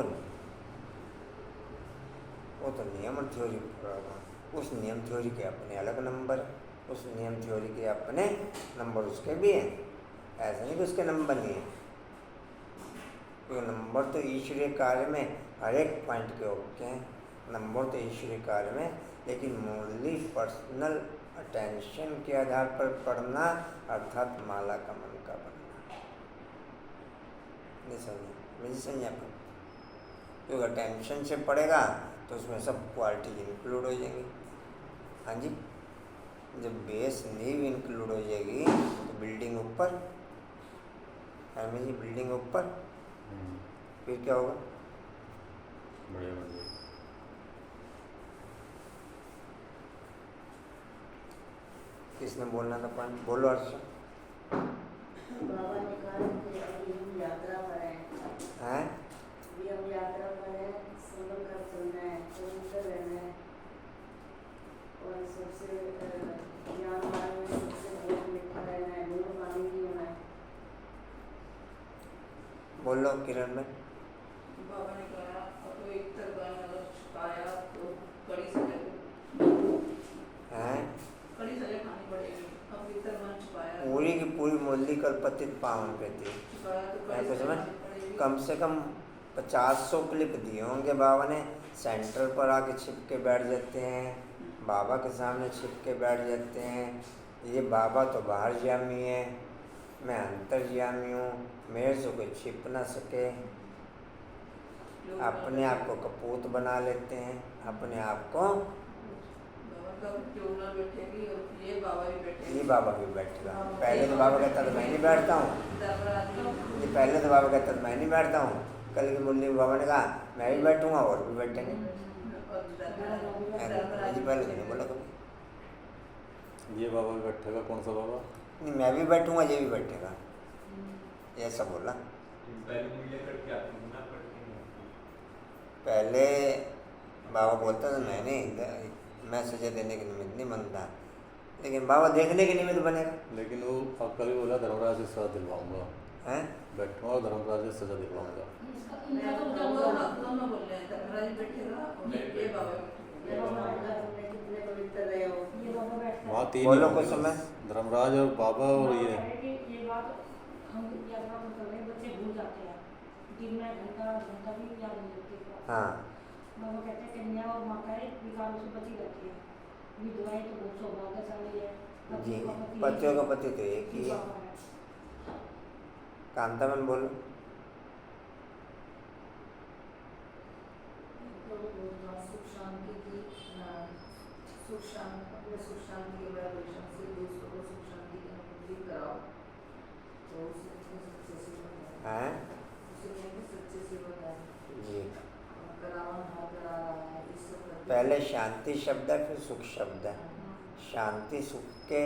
वो नहीं, वो तो नियम और थ्योरी पढ़ा। उस नियम थ्योरी के अपने अलग नंबर, उस नियम थ्योरी के अपने नंबर उसके भी हैं। ऐसा नहीं कि उसके नंबर नहीं है, क्योंकि नंबर तो ईश्वरीय कार्य में हर एक पॉइंट के होते हैं। नंबर तो ईश्वरीय कार्य में, लेकिन मूलली पर्सनल अटेंशन के आधार पर पढ़ना, अर्थात माला का मन का बनना। नहीं समझे? मुझे समझे आप? क्योंकि अटेंशन से पढ़ेगा तो उसमें सब क्वालिटीज इंक्लूड हो जाएंगी। हाँ जी, जब बेस नींव इंक्लूड हो जाएगी तो बिल्डिंग ऊपर है। जी बिल्डिंग ऊपर, फिर क्या होगा? बढ़िया बढ़िया। किसने बोलना था पॉइंट? बोलो अर्ष। बाबा ने कहा कि अभी हम यात्रा पर हैं, अभी हम यात्रा पर हैं, संभल कर चलना है, पवित्र रहना है, और सबसे ज्ञान वाले में सबसे बहुत मीठा रहना है, मूल पानी नहीं होना है। बोलो किरण में। बाबा ने कहा अब तो एक तरह मतलब छुपाया तो कड़ी सजा हैं? कड़ी सजा खानी पड़ेगी। अब इतना मन छुपाया, पूरी की पूरी मुरली कल्पतित पावन कहती है। छुपाया तो मैं कड़ी कुछ सजा में खानी पड़ेगी। कम से कम 50-100 क्लिप दिए होंगे बाबा ने। सेंटर पर आके छिप के बैठ जाते हैं, बाबा के सामने छिप के बैठ जाते हैं। ये बाबा तो बाहर जामी है, मैं अंतर्यामी हूँ, मेरे से कोई छिप ना सके। अपने आप को कपूत बना लेते हैं, अपने आप को। बाबा का ट्यूबना बैठेगी और ये बाबा भी बैठेगी। ये बाबा भी बैठेगा। पहले तो बाबा कहता था मैं नहीं बैठता हूँ, ये पहले तो बाबा कहता था मैं नहीं बैठता हूँ। कल की मुरली में बाबा ने कहा मैं भी बैठूंगा और भी बैठेंगे। जी पहले नहीं बोला कभी। ये बाबा भी बैठेगा? कौन सा बाबा? नहीं, मैं भी बैठूंगा, ये भी बैठेगा, ऐसा बोला। पहले बाबा बोलता था मैं सजा देने के निमित्त नहीं बनता, लेकिन बाबा देखने के निमित्त बनेगा। लेकिन वो कल भी बोला धर्मराज से सजा दिलवाऊंगा, हैं? बैठूंगा और धर्मराज से सजा दिलवाऊंगा। दोनों बोल रहे हैं, धर्मराज बैठेगा और ये बाबा ये बाबा बैठा, तुमने कितने पवित्र रहे हो। ये बाबा बैठा वहाँ तीन बोलो ही कुछ होंगे समय। बस, धर्मराज और बाबा और ये। ये बात हम यात्रा में कर रहे हैं, बच्चे भूल जाते हैं, दिन में घंटा भी याद नहीं रहती। हाँ, बाबा कहते हैं कन्या और माताएं विकारों से बची रहती है, विधवाएं तो बहुत सौभाग्यशाली है। जी पतियों का पति तो एक ही है। कांतामन बोलो। सुख शांति की अपने सुख शांति के वाइब्रेशन से दूसरों को सुख शांति की अनुभूति कराओ, तो उसे सच्चे सेवक है। हैं? उसे कहेंगे सच्चे सेवक है। जी करावन हाथ करा रहा है, इस सब करके पहले शांति शब्द है, फिर सुख शब्द है। शांति सुख के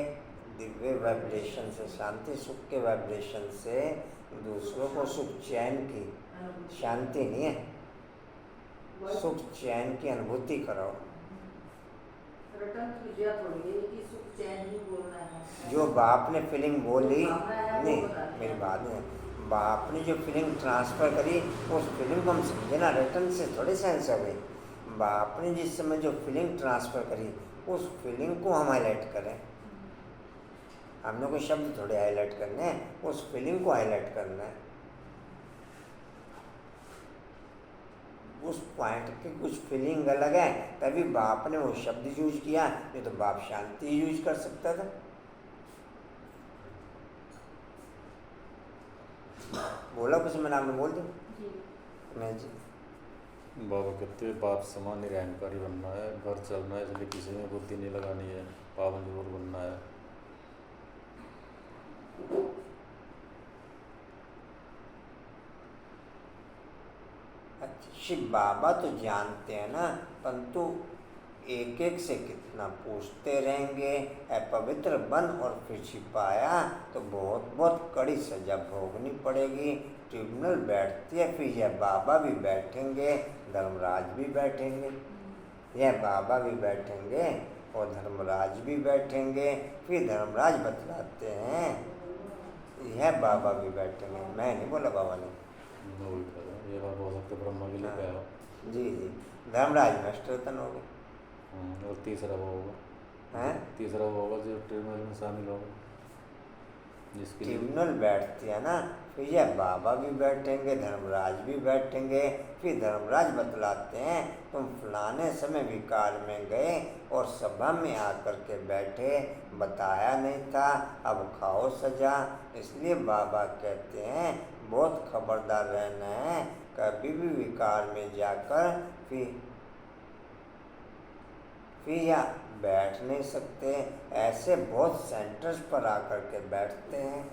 दिव्य वाइब्रेशन से, शांति सुख के वाइब्रेशन से दूसरों को सुख चैन की, शांति नहीं है, सुख चैन की अनुभूति कराओ। रटन विजया थोड़ी है कि सुख चैन ही बोलना है। जो बाप ने फीलिंग बोली, नहीं मेरी बात नहीं, बाप ने जो फीलिंग ट्रांसफ़र करी उस फीलिंग को हम समझे ना, रिटर्न से थोड़ी सेंस हो गई। बाप ने जिस समय जो फीलिंग ट्रांसफ़र करी उस फीलिंग को हम हाईलाइट करें। हमने कोई शब्द थोड़े हाईलाइट करने हैं, उस फीलिंग को हाईलाइट करना है। उस पॉइंट की कुछ फीलिंग अलग है, तभी बाप ने वो शब्द यूज किया, नहीं तो बाप शांति यूज कर सकता था। बोला कुछ मैंने, आपने बोल दिया। मैं जी बाबा कहते हैं बाप समान निरंकारी बनना है, घर चलना है, इसलिए किसी में बुद्धि नहीं लगानी है, पावन जरूर बनना है। शिव बाबा तो जानते हैं ना, परंतु एक एक से कितना पूछते रहेंगे। अपवित्र बन और फिर छिपाया तो बहुत बहुत कड़ी सजा भोगनी पड़ेगी। ट्रिब्यूनल बैठती है, फिर यह बाबा भी बैठेंगे, धर्मराज भी बैठेंगे, यह बाबा भी बैठेंगे और धर्मराज भी बैठेंगे। फिर धर्मराज बतलाते हैं, यह बाबा भी बैठेंगे। मैं नहीं बोला बाबा ने, वही कह रहा हूँ, ये बात हो सकती है ब्रह्मा के लिए हाँ। क्या हो। जी जी, धर्मराज में अष्टरतन हो गए और तीसरा वो होगा, हैं। तीसरा वो होगा जो ट्रिब्यूनल में शामिल होगा, जिसके लिए ट्रिब्यूनल बैठती है ना, फिर यह बाबा भी बैठेंगे, धर्मराज भी बैठेंगे। फिर धर्मराज बतलाते हैं तुम फलाने समय विकार में गए और सभा में आकर के बैठे, बताया नहीं था, अब खाओ सजा। इसलिए बाबा कहते हैं बहुत खबरदार रहना है, कभी भी विकार में जाकर फिर या बैठ नहीं सकते। ऐसे बहुत सेंटर्स पर आकर के बैठते हैं,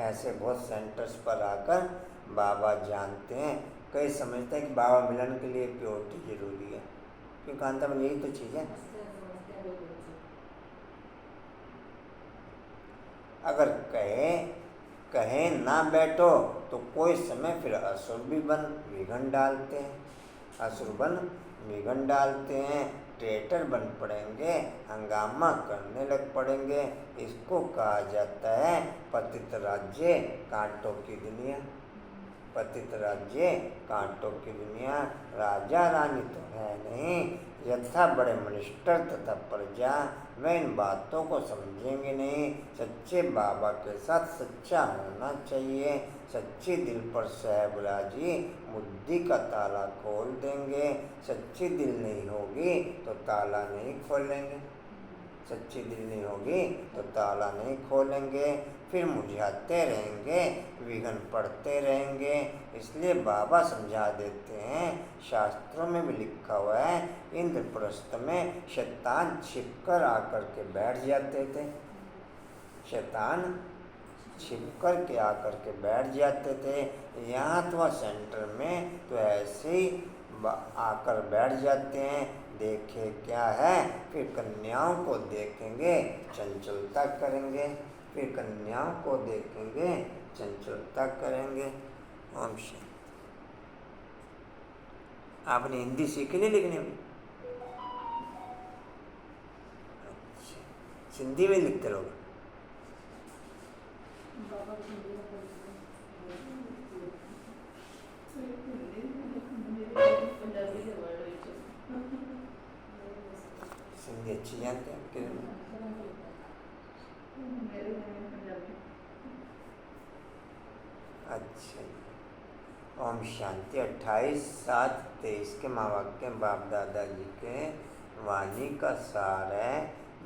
ऐसे बहुत सेंटर्स पर आकर बाबा जानते हैं। कई समझते हैं कि बाबा मिलन के लिए प्योरिटी जरूरी है, क्योंकि अंत में यही तो चीज़ है। अगर कहे ना बैठो तो कोई समय फिर असुर भी बन विघन डालते हैं, असुर बन विघन डालते हैं, ट्रेटर बन पड़ेंगे, हंगामा करने लग पड़ेंगे। इसको कहा जाता है पतित राज्य कांटों की दुनिया। पतित राज्य कांटों की दुनिया। राजा रानी तो है नहीं, यथा बड़े मिनिस्टर तथा प्रजा वे इन बातों को समझेंगे नहीं। सच्चे बाबा के साथ सच्चा होना चाहिए। सच्ची दिल पर साहेबराजी बुद्धि का ताला खोल देंगे। सच्ची दिल नहीं होगी तो ताला नहीं खोलेंगे, सच्ची दिल नहीं होगी तो ताला नहीं खोलेंगे। फिर मुरझाते रहेंगे, विघन पड़ते रहेंगे। इसलिए बाबा समझा देते हैं, शास्त्रों में भी लिखा हुआ है, इंद्रप्रस्थ में शैतान छिपकर आकर के बैठ जाते थे। शैतान छिपकर के आकर के बैठ जाते थे। यहाँ तो सेंटर में तो ऐसे ही आकर बैठ जाते हैं। देखे क्या है, फिर कन्याओं को देखेंगे चंचलता करेंगे, फिर कन्याओं को देखेंगे चंचलता करेंगे। ओम शांति। आपने हिंदी सीखी नहीं लिखने में? अच्छा, सिंधी में लिखते रहोगे? सिंधी अच्छी जानते हैं आपके? अच्छा, ओम शांति। 28/7/23 के माँ वाक्य बाप दादाजी के वाणी का सार है,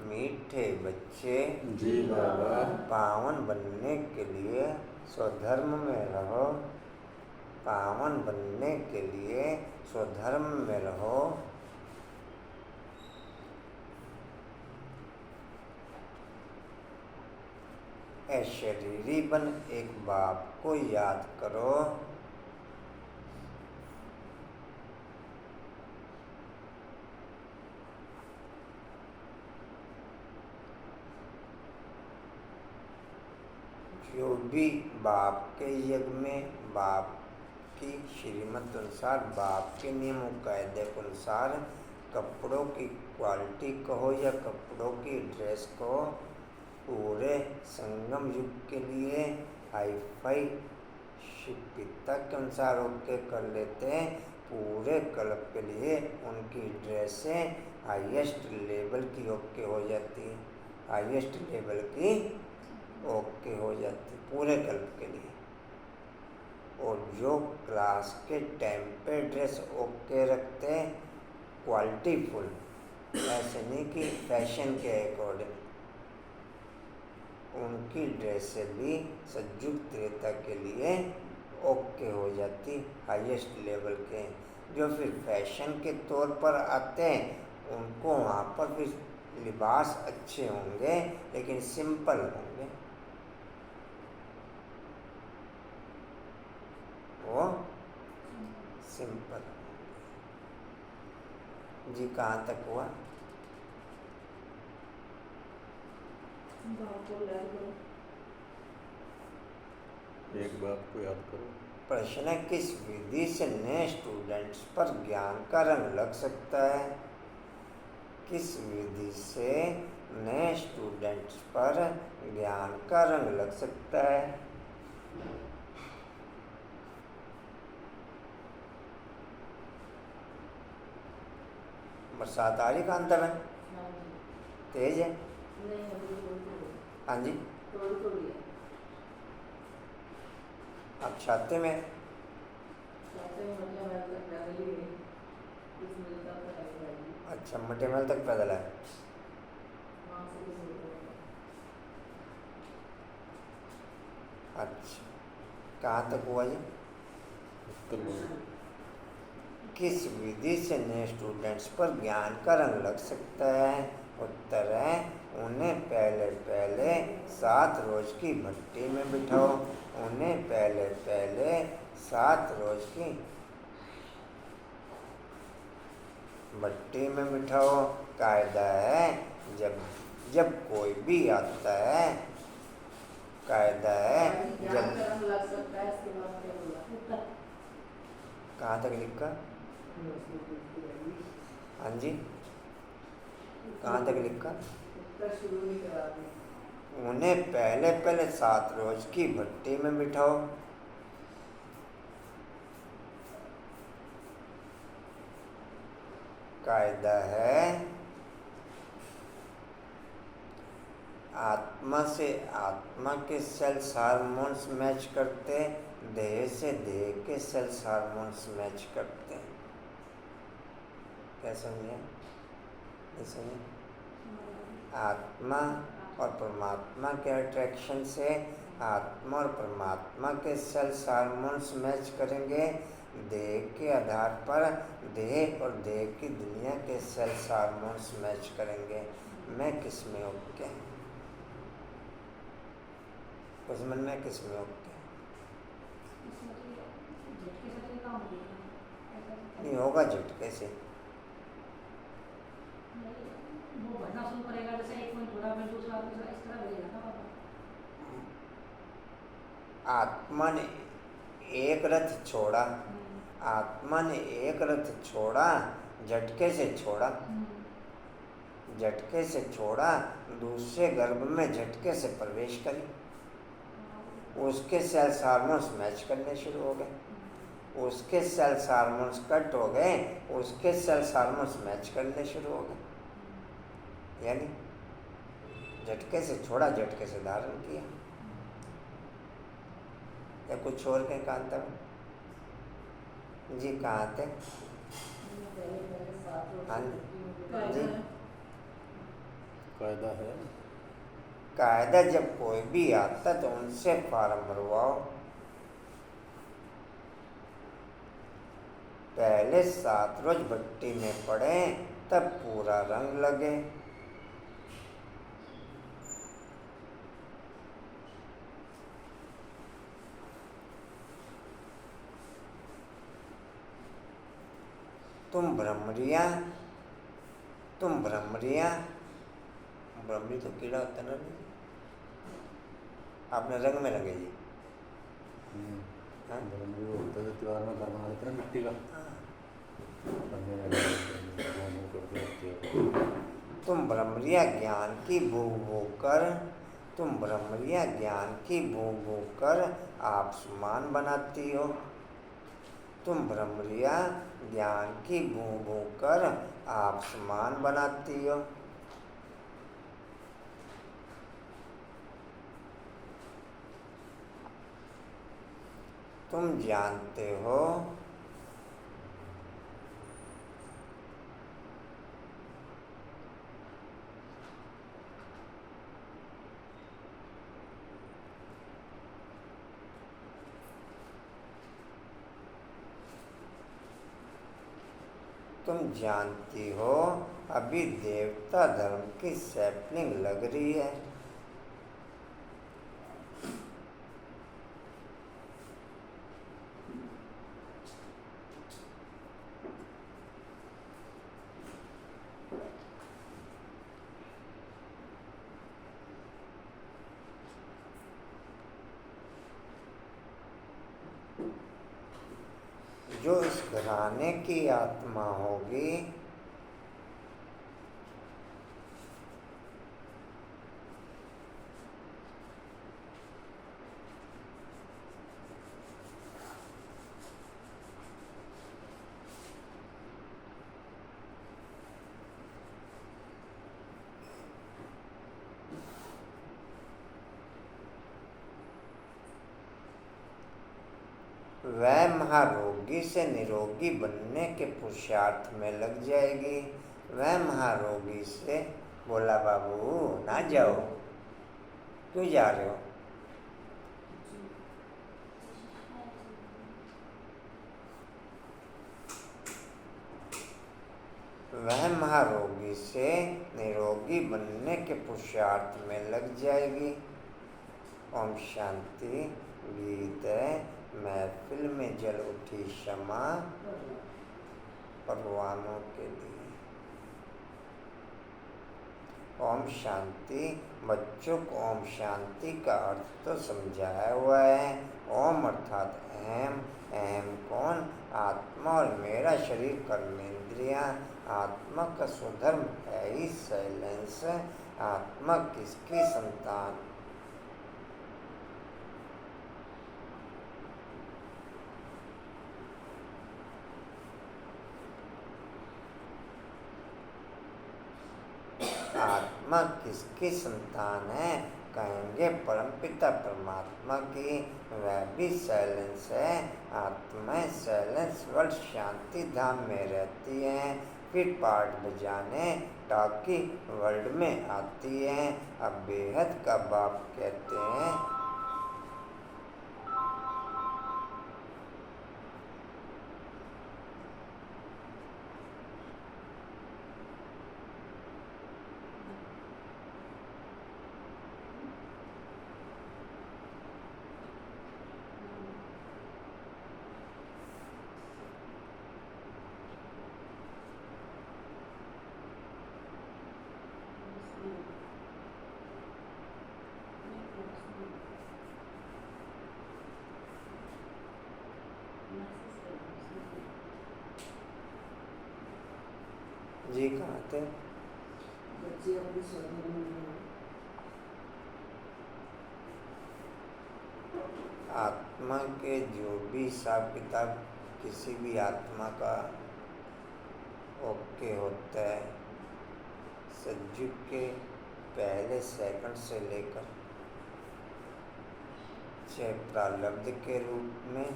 मीठे बच्चे जी बाबा पावन बनने के लिए स्वधर्म में रहो, पावन बनने के लिए स्वधर्म में रहो। शरीरी बन एक बाप को याद करो। जो भी बाप के यज्ञ में बाप की श्रीमत अनुसार, बाप के नियमों कायदे के अनुसार कपड़ों की क्वालिटी कहो या कपड़ों की ड्रेस को पूरे संगम युग के लिए हाईफाई शिपिता के अनुसार ओके कर लेते हैं। पूरे कल्प के लिए उनकी ड्रेसें हाईएस्ट लेवल की ओके हो जाती है, हाईएस्ट लेवल की ओके हो जाती है पूरे कल्प के लिए। और जो क्लास के टाइम पे ड्रेस ओके रखते हैं, क्वालिटी फुल, ऐसे नहीं कि फैशन के अकॉर्डिंग, उनकी ड्रेसें भी सतयुग त्रेता के लिए ओके हो जाती, हाईएस्ट लेवल के। जो फिर फैशन के तौर पर आते हैं उनको वहाँ पर भी लिबास अच्छे होंगे लेकिन सिंपल होंगे, वो सिंपल। जी कहाँ तक हुआ? एक बात को याद करो। प्रश्न है, किस विधि से नए स्टूडेंट्स पर ज्ञान का रंग लग सकता है? किस विधि से नए स्टूडेंट्स पर ज्ञान का रंग लग सकता है? बरसात आ रही कांता में? हाँ जी। तेज है? नहीं अभी थोड़ी हाँ जी। थोड़ी है। अब छाते में? कहते हैं मतलब मैं तो पैदल ही गई, कुछ मिलता तो है नहीं। अच्छा, मटे महल तक पैदल है? वहाँ से कुछ मिलता है। अच्छा, कहाँ तक हुआ जी? उत्तर बोलो। किस विधि से नए स्टूडेंट्स पर ज्ञान का रंग लग सकता है? उत्तर है, उन्हें पहले पहले 7 रोज की भट्टी में बिठाओ। उन्हें पहले पहले 7 रोज की भट्टी में बिठाओ। कायदा है, जब जब कोई भी आता है, कायदा है ज्ञान जब। का रंग लग सकता है, इसके बाद क्या बोला? उत्तर कहाँ तक लिखा? हाँ जी, कहाँ तक लिखा? उत्तर शुरू नहीं करा दी। उन्हें पहले पहले 7 रोज की भट्टी में बिठाओ। कायदा है, आत्मा से आत्मा के सेल्स हार्मोन्स मैच करते, देह से देह के सेल्स हार्मोन्स मैच करते। क्या समझे? आत्मा और परमात्मा के अट्रैक्शन से आत्मा और परमात्मा के सेल्स हार्मोन्स मैच करेंगे। देह के आधार पर देह और देह की दुनिया के सेल्स हार्मोन्स मैच करेंगे। मैं किस में ओके? कुछ मन में किस में ओके? इसमें तो झटके से तो ये काम हो गया। नहीं होगा झटके से। वो भरना शुरू करेगा, जैसे एक पॉइंट थोड़ा फिर दूसरा दूसरा इस तरह बढ़ेगा ना पापा। आत्मा ने एक रथ छोड़ा, आत्मा ने एक रथ छोड़ा, झटके से छोड़ा, झटके से छोड़ा, दूसरे गर्भ में झटके से प्रवेश करी। उसके सेल्स हार्मोन्स मैच करने शुरू हो गए, उसके सेल्स हार्मोन्स कट हो गए, उसके सेल्स हार्मोन्स मैच करने शुरू हो गए। यानी झटके से छोड़ा, झटके से धारण किया। या कुछ और कहीं कांता में? जी कहाँ थे? पहले पहले 7 रोज हाँ की जी। कायदा है। कायदा जब कोई भी आता तो उनसे फार्म भरवाओ। पहले 7 रोज भट्टी में पड़े, तब पूरा रंग लगे। तुम भ्रमरिया भ्रमरी तो कीड़ा होता ना जी, आपने रंग में लगे जी। हाँ? ब्रह्मरी वो होता है त्योहार में घर बना देते हैं मिट्टी का, बनने वाला करते होते हैं। तुम भ्रमरिया ज्ञान की भूख भूख कर, तुम भ्रमरिया ज्ञान की भूख भूख कर आसमान बनाती हो। तुम भ्रमरिया ज्ञान की भूख भूख कर आसमान बनाती हो। तुम जानते हो तुम जानती हो अभी देवता धर्म की सैपलिंग लग रही है। जो इस घराने की आत्मा होगी, वह महारोगी से निरोगी बनने के पुरुषार्थ में लग जाएगी। वह महारोगी से बोला बाबू ना जाओ, क्यों जा रहे हो? वह महारोगी से निरोगी बनने के पुरुषार्थ में लग जाएगी। ओम शांति। गीत महफिल में जल उठी क्षमा परवानों के लिए। ओम शांति। बच्चों को ओम शांति का अर्थ तो समझाया हुआ है। ओम अर्थात अहम। अहम कौन? आत्मा और मेरा शरीर कर्मेंद्रियां। आत्मा का स्वधर्म है ही साइलेंस। आत्मा किसकी संतान? आत्मा किसकी संतान है? कहेंगे परमपिता परमात्मा की। वह भी साइलेंस है। आत्माएं साइलेंस वर्ल्ड शांति धाम में रहती हैं, फिर पाठ बजाने टाकी वर्ल्ड में आती हैं। अब बेहद का बाप कहते हैं जी कहाँ थे? बच्चे अपने स्वधर्म में। आत्मा के जो भी हिसाब किताब किसी भी आत्मा का ओके होता है, सज्जुग के पहले सेकंड से लेकर चाहे प्रारब्ध के रूप में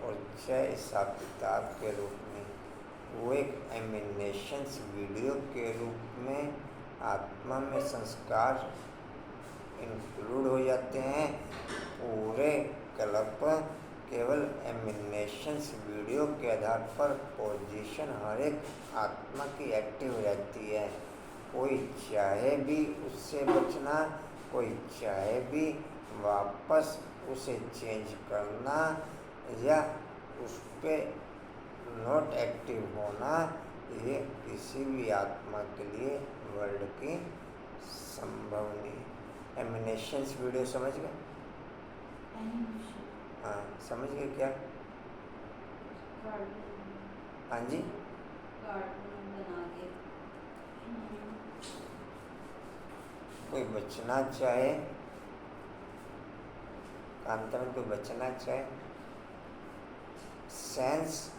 और चाहे हिसाब किताब के रूप में, वो एक एमिनेशंस वीडियो के रूप में आत्मा में संस्कार इंक्लूड हो जाते हैं। पूरे कल्प केवल एमिनेशंस वीडियो के आधार पर पोजीशन हर एक आत्मा की एक्टिव रहती है। कोई चाहे भी उससे बचना, कोई चाहे भी वापस उसे चेंज करना या उस पर नॉट एक्टिव होना, ये किसी भी आत्मा के लिए वर्ल्ड की संभव नहीं। एमिनेशंस वीडियो समझ गए? हाँ समझ गए क्या? हाँ जी। कोई बचना चाहे, कांता में कोई बचना चाहे, सेंस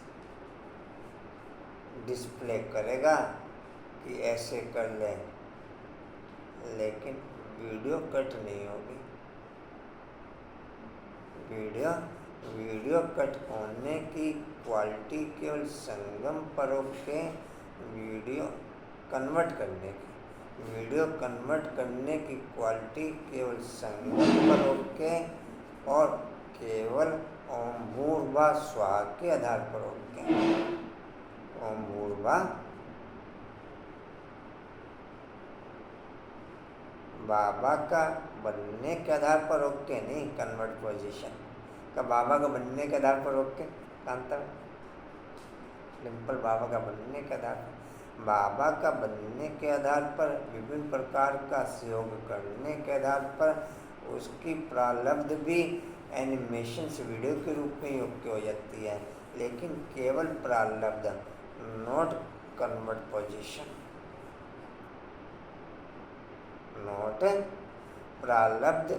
डिस्प्ले करेगा कि ऐसे कर ले, लेकिन वीडियो कट नहीं होगी। वीडियो कट होने की क्वालिटी केवल संगम पर होके वीडियो कन्वर्ट करने की, वीडियो कन्वर्ट करने की क्वालिटी केवल संगम पर होके और केवल ओम भूर्भुवः स्वः के आधार पर होके। ओम भूर्भुवः बाबा का बनने के आधार पर ओके नहीं, कन्वर्ट पोजीशन का बाबा का बनने के आधार पर ओके। कांता सिंपल बाबा का बनने के आधार पर, बाबा का बनने के आधार पर, विभिन्न प्रकार का सहयोग करने के आधार पर उसकी प्रारब्ध भी एनिमेशंस वीडियो के रूप में ओके हो जाती है, लेकिन केवल प्रारब्ध, नॉट कन्वर्ट पोजीशन, नॉट प्रारब्ध।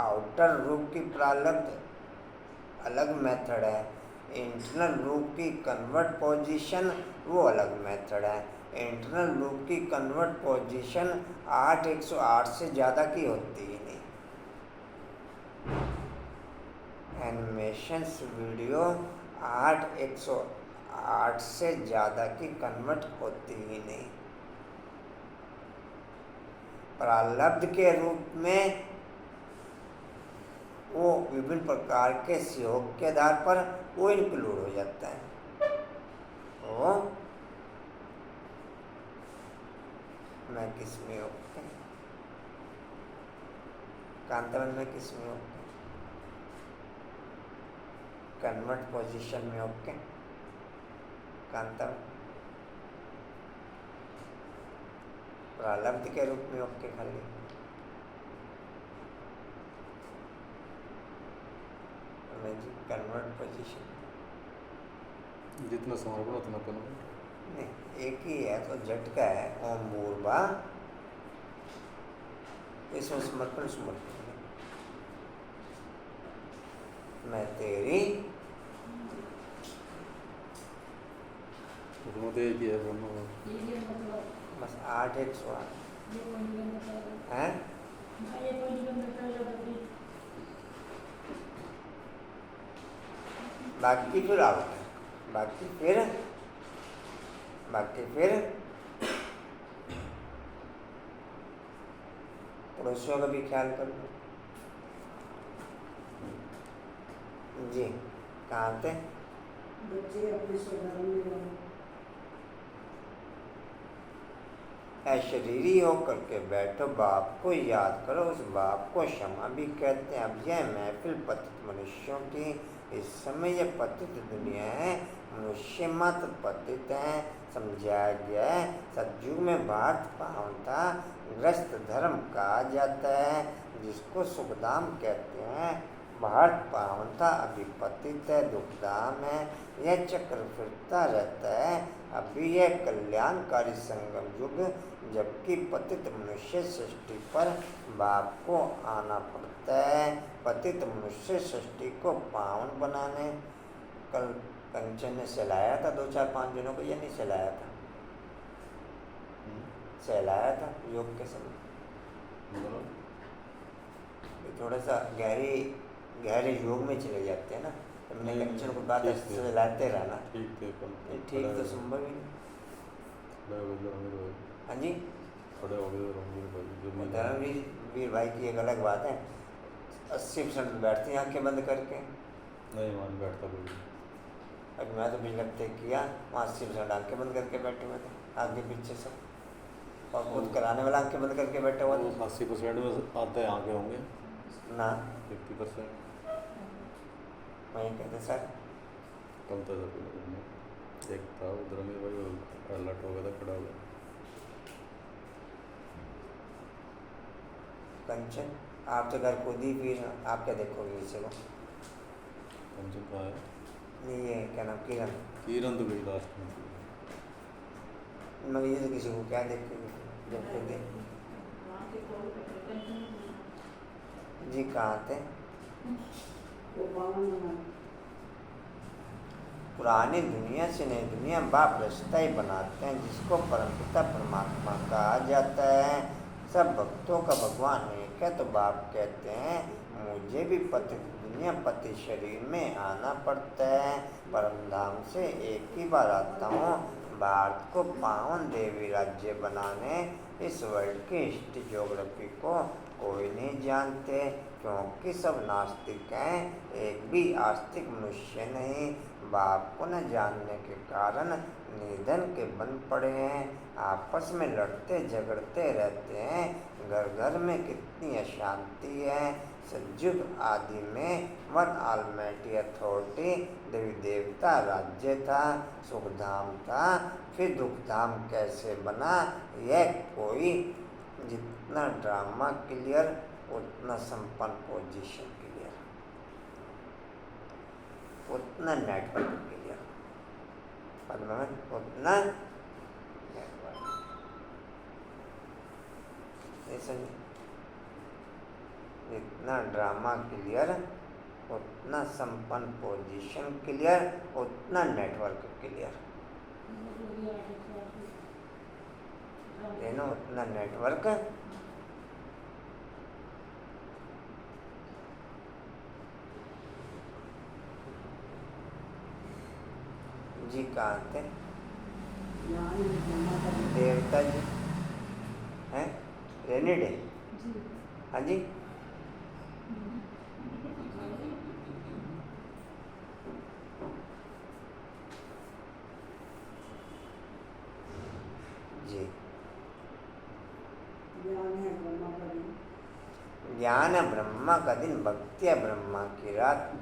आउटर रूप की प्रारब्ध अलग मेथड है, इंटरनल रूप की कन्वर्ट पोजीशन वो अलग मेथड है। इंटरनल रूप की कन्वर्ट पोजीशन 108 से ज़्यादा की होती ही नहीं। एनिमेशंस वीडियो 108 से ज़्यादा की कन्वर्ट होती ही नहीं। प्रारब्ध के रूप में वो विभिन्न प्रकार के सहयोग के आधार पर वो इंक्लूड हो जाता है। तो मैं किस में ओके, कांतवन में किस में ओके, कन्वर्ट पोजीशन में ओके, कांतवन प्रारब्ध के रूप में ओके खाली। कन्वर्ट पोजीशन जितना समर्पण उतना कन्वर्ट नहीं, एक ही है तो झटका है ओम भूर्भुवा, इसमें समर्पण समर्पण है। मैं तेरी उसमें तो एक ही है ब्रह्म। ये मतलब बस 8-108 ये कोई नहीं मतलब हैं। ये कोई नहीं मतलब बाकी फिर आउट है, बाकी फिर पड़ोसियों का भी ख्याल कर लो। जी कहाँ थे? बच्चे अपने स्वधर्म में रहो। अशरीरी होकर के बैठो, बाप को याद करो, उस बाप को क्षमा भी कहते हैं। अब यह महफिल पतित मनुष्यों की, इस समय यह पतित दुनिया है, मनुष्य मात्र पतित हैं, समझाया गया है। सतयुग में भारत पावन था, ग्रस्त धर्म कहा जाता है, जिसको सुखधाम कहते हैं। भारत पावन था, अभी पतित है, दुखधाम है। यह चक्र फिरता रहता है। अभी यह कल्याणकारी संगम युग, जबकि पतित मनुष्य सृष्टि पर बाप को आना पड़ता है। पतित मनुष्य सृष्टि को पावन बनाने कल कंचन ने सहलाया था 2-4-5 दिनों को, ये नहीं सहलाया था? सहलाया था योग के समय। थोड़ा सा गहरे योग में चले जाते हैं ना, तो मैंने कंचन को कहा था सहलाते रहना। ठीक थे ठीक तो संभव ही नहीं। हाँ जी, धर्मवीर भाई की एक अलग बात है, 80% बैठते हैं आंखें बंद करके। नहीं मान बैठता कोई। अभी मैं तो बिजलते किया, वहाँ 80% आंखें बंद करके बैठे हुए थे, आगे पीछे सब, और खुद कराने वाला आंखें बंद करके बैठे हुआ था। 80% में आते हैं आगे होंगे ना 50%। वही कहते सर कम था सर एक था उधर में भाई अलर्ट हो गया था, खड़ा हो गया। कंचन आप तो घर खुद ही, फिर आप क्या देखोगे इसे को? कंचन कहाँ है? ये क्या नाम, किरण। किरण तो गई लास्ट में। मगर ये तो किसी को क्या देखेगी जब खुद ही। जी कहाँ थे? वो पावन बनाना। पुरानी दुनिया से नई दुनिया बाप रास्ता ही बनाते हैं, जिसको परमपिता परमात्मा कहा जाता है। सब भक्तों का भगवान एक है, तो बाप कहते हैं मुझे भी पतित दुनिया पति शरीर में आना पड़ता है। परम धाम से एक ही बार आता हूँ, भारत को पावन देवी राज्य बनाने। इस वर्ल्ड की हिस्ट्री ज्योग्राफी को कोई नहीं जानते, क्योंकि सब नास्तिक हैं, एक भी आस्तिक मनुष्य नहीं। बाप को न जानने के कारण निधन के बन पड़े हैं, आपस में लड़ते झगड़ते रहते हैं। घर घर में कितनी अशांति है। सतयुग आदि में वन ऑलमाइटी अथॉरिटी, देवी देवता राज्य था, सुखधाम था, फिर दुखधाम कैसे बना? यह कोई जितना ड्रामा क्लियर उतना संपन्न पोजीशन क्लियर, उतना नेटवर्क क्लियर, उतना नेटवर्क। जितना ड्रामा क्लियर उतना संपन्न पोजीशन क्लियर, उतना नेटवर्क क्लियर, उतना नेटवर्क जी कहाँ थे? ज्ञान ब्रह्मा कभी देवता जी हैं? Rainy day? जी हाँ जी। जी ज्ञान है ब्रह्मा कभी ज्ञान ब्रह्मा का दिन, भक्ति है ब्रह्मा की रात।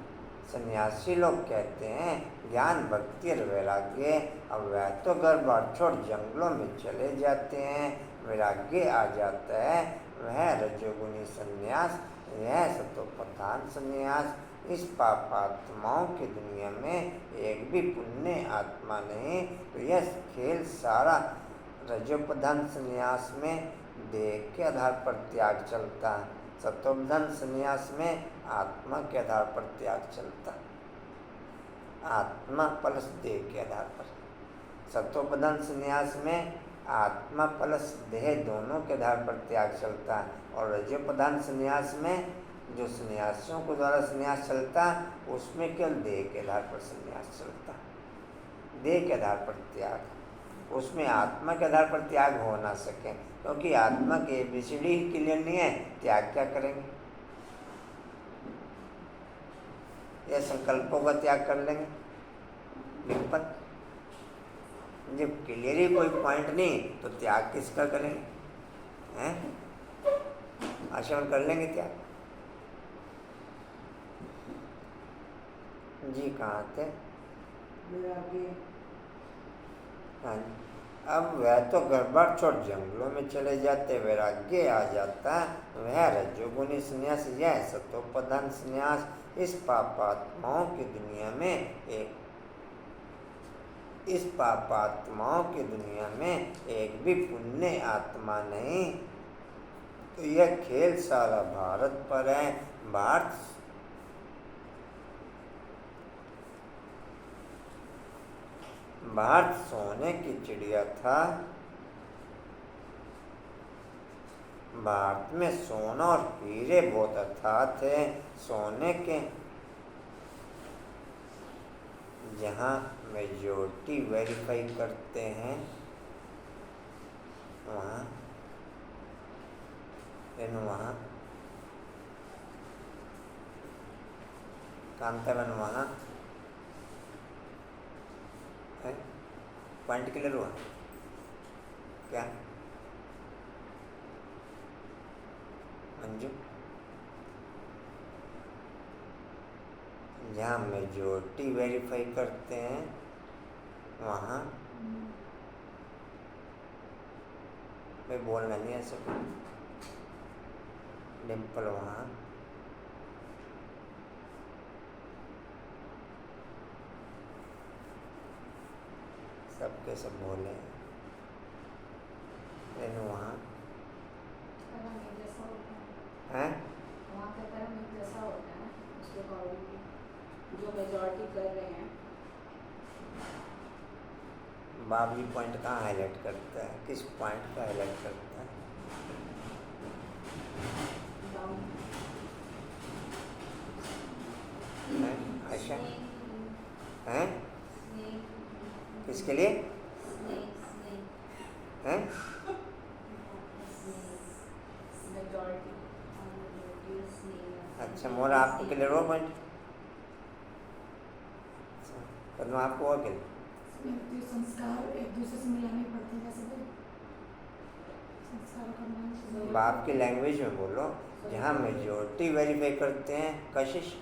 सन्यासी लोग कहते हैं ज्ञान भक्ति और वैराग्य। अब वह तो घर बार छोड़ जंगलों में चले जाते हैं, वैराग्य आ जाता है। वह रजोगुनी सन्यास, यह सतोप्रधान सन्यास। इस पापात्माओं की दुनिया में एक भी पुण्य आत्मा नहीं, तो यह खेल सारा रजोप्रधान सन्यास में देह के आधार पर त्याग चलता है, सतोप्रधान सन्यास में आत्मा के आधार पर त्याग चलता। आत्मा प्लस देह के आधार पर। सतोप्रधान सन्यास में आत्मा प्लस देह दोनों के आधार पर त्याग चलता है, और रजोप्रधान सन्यास में जो सन्यासियों के द्वारा सन्यास चलता उसमें केवल देह के आधार पर सन्यास चलता। देह के आधार पर त्याग, उसमें आत्मा के आधार पर त्याग हो ना सके, क्योंकि आत्मा के ABCD ही क्लियर नहीं है, त्याग क्या करेंगे? या संकल्पों का त्याग कर लेंगे निपत। जब क्लियर ही कोई पॉइंट नहीं तो त्याग किसका करेंगे? हैं? आचरण कर लेंगे त्याग। जी कहाँ थे? वैराग्य हाँ जी। अब वह तो घर बार छोड़ जंगलों में चले जाते, वैराग्य आ जाता। वह रजोगुनी संन्यास, यह सतोप्रधान संन्यास। इस पापात्माओं की दुनिया में एक भी पुण्य आत्मा नहीं, तो यह खेल सारा भारत पर है। भारत सोने की चिड़िया था। भारत में सोना और हीरे बहुत अथाह थे। सोने के जहाँ मेजोरिटी वेरीफाई करते हैं वहाँ कांतावन वहाँ पॉइंट क्लियर हुआ क्या मंजू? जहाँ मेजोरिटी वेरीफाई करते हैं वहाँ मैं बोलना नहीं ऐसे डिम्पल वहाँ सबके सब बोले लेकिन वहाँ हैं वहाँ का कर्म एक जैसा होता है उसके अकॉर्डिंग जो मेजॉरिटी कर रहे हैं। बाबरी पॉइंट कहाँ हाईलाइट करता है? किस पॉइंट का हाईलाइट करता है? आयशा हैं? किसके लिए हैं? अच्छा मोर आपको क्लियर हुआ पॉइंट? तो आपको और क्लियर? संस्कार एक दूसरे से मिलाने पड़ते हैं जैसे संस्कारों का मान बाप की लैंग्वेज में बोलो, जहाँ मेजोरिटी वेरीफाई करते हैं कशिश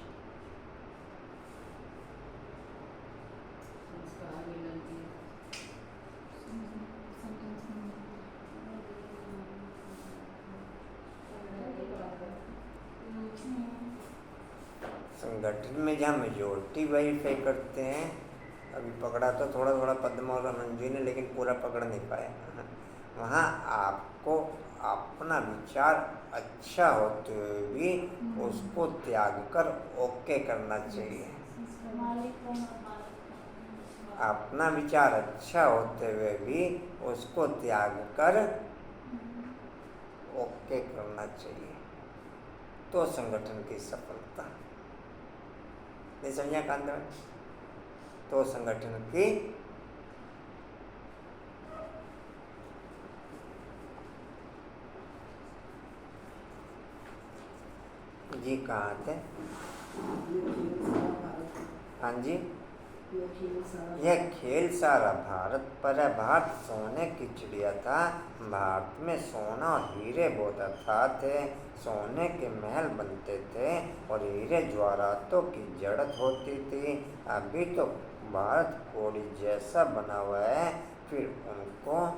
संगठन में जहाँ मेजोरिटी वेरीफाई करते हैं। अभी पकड़ा तो थोड़ा थोड़ा पद्मा और मंजू ने, लेकिन पूरा पकड़ नहीं पाया। वहाँ आपको अपना विचार अच्छा होते हुए भी उसको त्याग कर ओके करना चाहिए। अपना विचार अच्छा होते हुए भी उसको त्याग कर ओके करना चाहिए, तो संगठन की सफलता। नहीं समझा कांत में? तो संगठन की जी कहाँ थे? हाँ जी, यह खेल सारा भारत पर है। भारत सोने की चिड़िया था। भारत में सोना और हीरे बहुत अथाह थे। सोने के महल बनते थे और हीरे ज्वारातों की जड़त होती थी। अभी तो भारत कोड़ी जैसा बना हुआ है। फिर उनको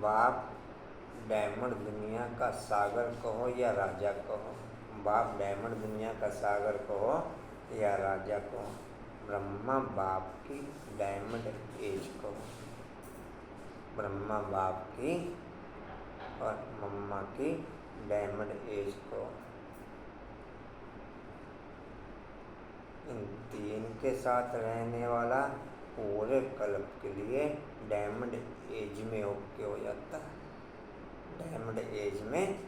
बाप डायमंड दुनिया का सागर कहो या राजा कहो, बाप डायमंड दुनिया का सागर कहो या राजा कहो, ब्रह्मा बाप की डायमंड एज कहो, ब्रह्मा बाप की और मम्मा की डायमंड एज कहो। इन तीन के साथ रहने वाला पूरे कल्प के लिए डायमंड एज में ओके हो जाता है। डायमंड एज में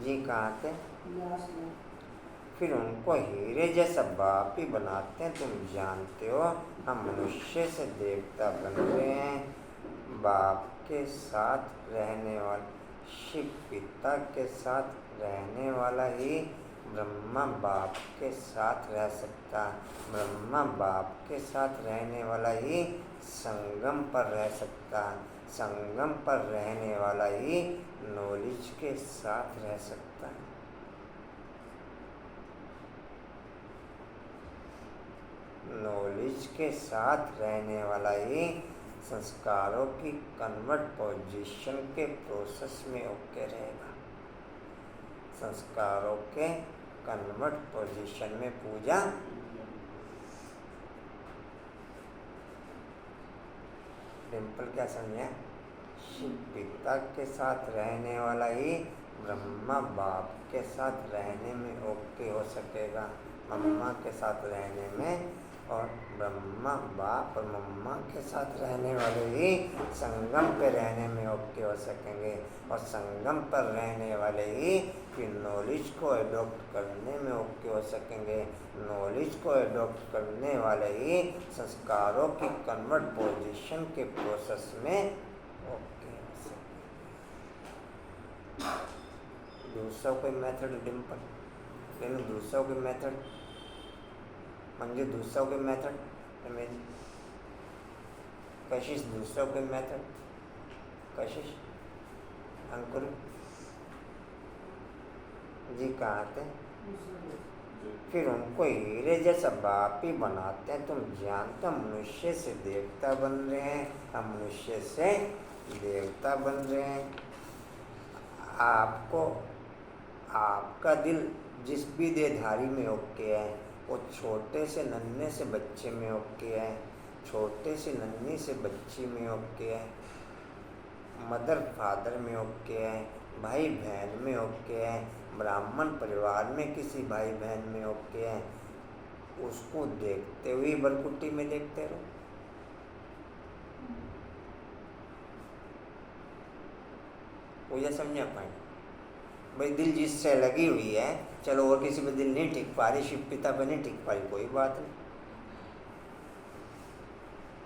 जी कहाँ थे? फिर उनको हीरे जैसा बाप ही बनाते हैं। तुम जानते हो हम मनुष्य से देवता बन रहे हैं। बाप के साथ रहने वाला शिव पिता के साथ रहने वाला ही ब्रह्मा बाप के साथ रह सकता। ब्रह्मा बाप के साथ रहने वाला ही संगम पर रह सकता। संगम पर रहने वाला ही नॉलेज के साथ रह सकता है। नॉलेज के साथ रहने वाला ही संस्कारों की कन्वर्ट पोजीशन के प्रोसेस में ओके रहेगा। संस्कारों के कन्वर्ट पोजीशन में पूजा डिम्पल क्या समझे? शिव पिता के साथ रहने वाला ही ब्रह्मा बाप के साथ रहने में ओके हो सकेगा। मम्मा के साथ रहने में और ब्रह्मा बाप और मम्मा के साथ रहने वाले ही संगम पे रहने में ओके हो सकेंगे। और संगम पर रहने वाले ही फिर नॉलेज को एडॉप्ट करने में ओके हो सकेंगे। नॉलेज को एडॉप्ट करने वाले ही संस्कारों की कन्वर्ट पोजीशन के प्रोसेस में ओके हो सकेंगे। दूसरा कोई मेथड डिम्पल, लेकिन दूसरा कोई मेथड मंजू, दूसरा कोई मेथड कशिश, दूसरा कोई मेथड कशिश, अंकुर जी कहाँ थे? फिर उनको हीरे जैसा बाप ही बनाते हैं। तुम जानते हो मनुष्य से देवता बन रहे हैं। हम मनुष्य से देवता बन रहे हैं। आपको आपका दिल जिस भी देहधारी में ओके है, वो छोटे से नन्हे से बच्चे में ओके है, छोटे से नन्ही से बच्ची में ओके है, मदर फादर में ओके है, भाई बहन में ओके है, ब्राह्मण परिवार में किसी भाई बहन में ओके है। उसको देखते हुए बरकुट्टी में देखते रहो। वो ये समझा पाए भाई, दिल जिससे लगी हुई है, चलो और किसी पे दिल नहीं टिक पा रही, शिव पिता पे नहीं टिक पा रही, कोई बात नहीं,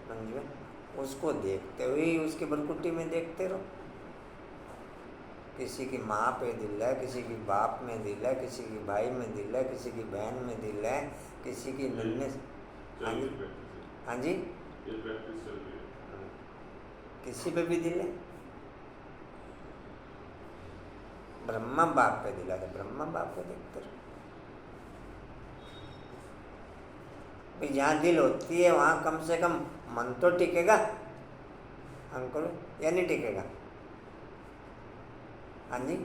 मंजू उसको देखते हुए उसके बरकुट्टी में देखते रहो। किसी की माँ पे दिल है, किसी की बाप में दिल है, किसी की भाई में दिल है, किसी की बहन में दिल है, किसी की नन्हे। हाँ जी, हाँ जी, किसी पे भी दिल है। ब्रह्मा बाप पे दिला था, ब्रह्मा बाप को देखते रहो। जहाँ दिल होती है वहाँ कम से कम मन तो टिकेगा। अंकुर, या नहीं टिकेगा? हाँ जी,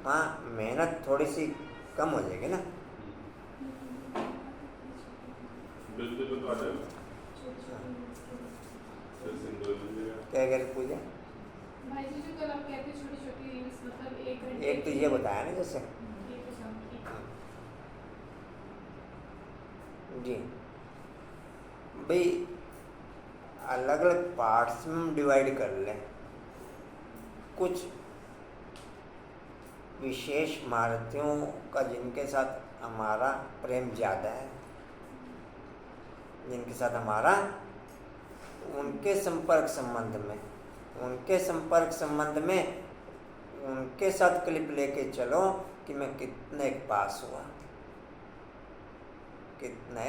हाँ मेहनत थोड़ी सी कम हो जाएगी ना। क्या कह रही पूजा? भाई जी जो कल आप कहते छोटी छोटी रील्स मतलब 1 घंटे एक तो ये बताया ना जैसे ये तो समझी। जी भाई, अलग अलग पार्ट्स में हम डिवाइड कर लें। कुछ विशेष महारथियों का जिनके साथ हमारा प्रेम ज़्यादा है, जिनके साथ हमारा उनके संपर्क संबंध में उनके साथ क्लिप लेके चलो कि मैं कितने पास हुआ, कितने,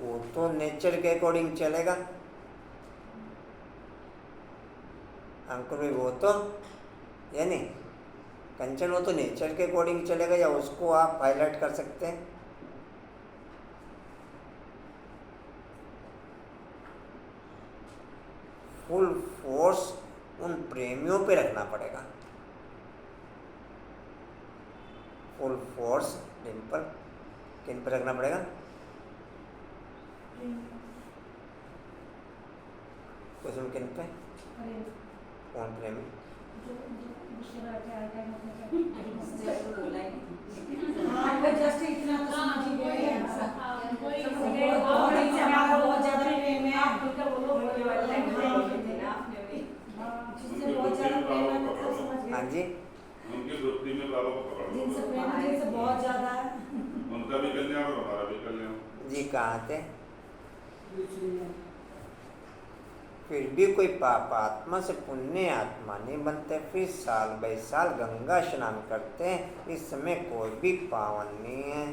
वो तो नेचर के अकॉर्डिंग चलेगा अंकुर भाई, वो तो यानी कंचन वो तो नेचर के अकॉर्डिंग चलेगा, या उसको आप हाईलाइट कर सकते हैं? फुल फोर्स उन प्रेमियों पे रखना पड़ेगा। फुल फोर्स डिम्पल किन पे रखना पड़ेगा? कुसुम किन पे? कौन प्रेमी? जस्ट इतना तो समझ ही गए हैं। बहुत ज्यादा प्रेम है, आप खुलकर बोलो, जिससे बहुत ज्यादा प्रेम है तो समझ गए। हाँ जी, उनकी वृत्ति में बाबा को पकड़ लो। जिनसे प्रेम है, जिनसे बहुत ज्यादा है, उनका भी कल्याण और हमारा भी कल्याण। जी कहाँ थे? फिर भी कोई पाप आत्मा से पुण्य आत्मा नहीं बनते, फिर साल बाई साल गंगा स्नान करते हैं, इस समय कोई भी पावन नहीं है।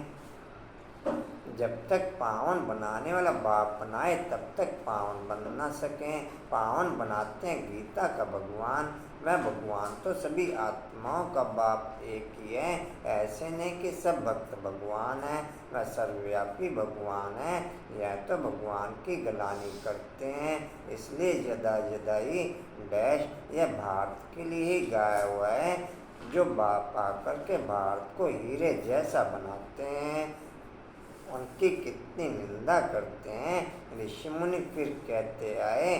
जब तक पावन बनाने वाला बाप बनाए तब तक पावन बन ना सकें। पावन बनाते हैं गीता का भगवान, वह भगवान तो सभी आत्माओं का बाप एक ही है। ऐसे नहीं कि सब भक्त भगवान है, वह सर्वव्यापी भगवान है। यह तो भगवान की गलानी करते हैं, इसलिए यदा यदा ही डैश यह भारत के लिए ही गाया हुआ है। जो बाप आकर के भारत को हीरे जैसा बनाते हैं, उनकी कितनी निंदा करते हैं। ऋषि मुनि फिर कहते आए,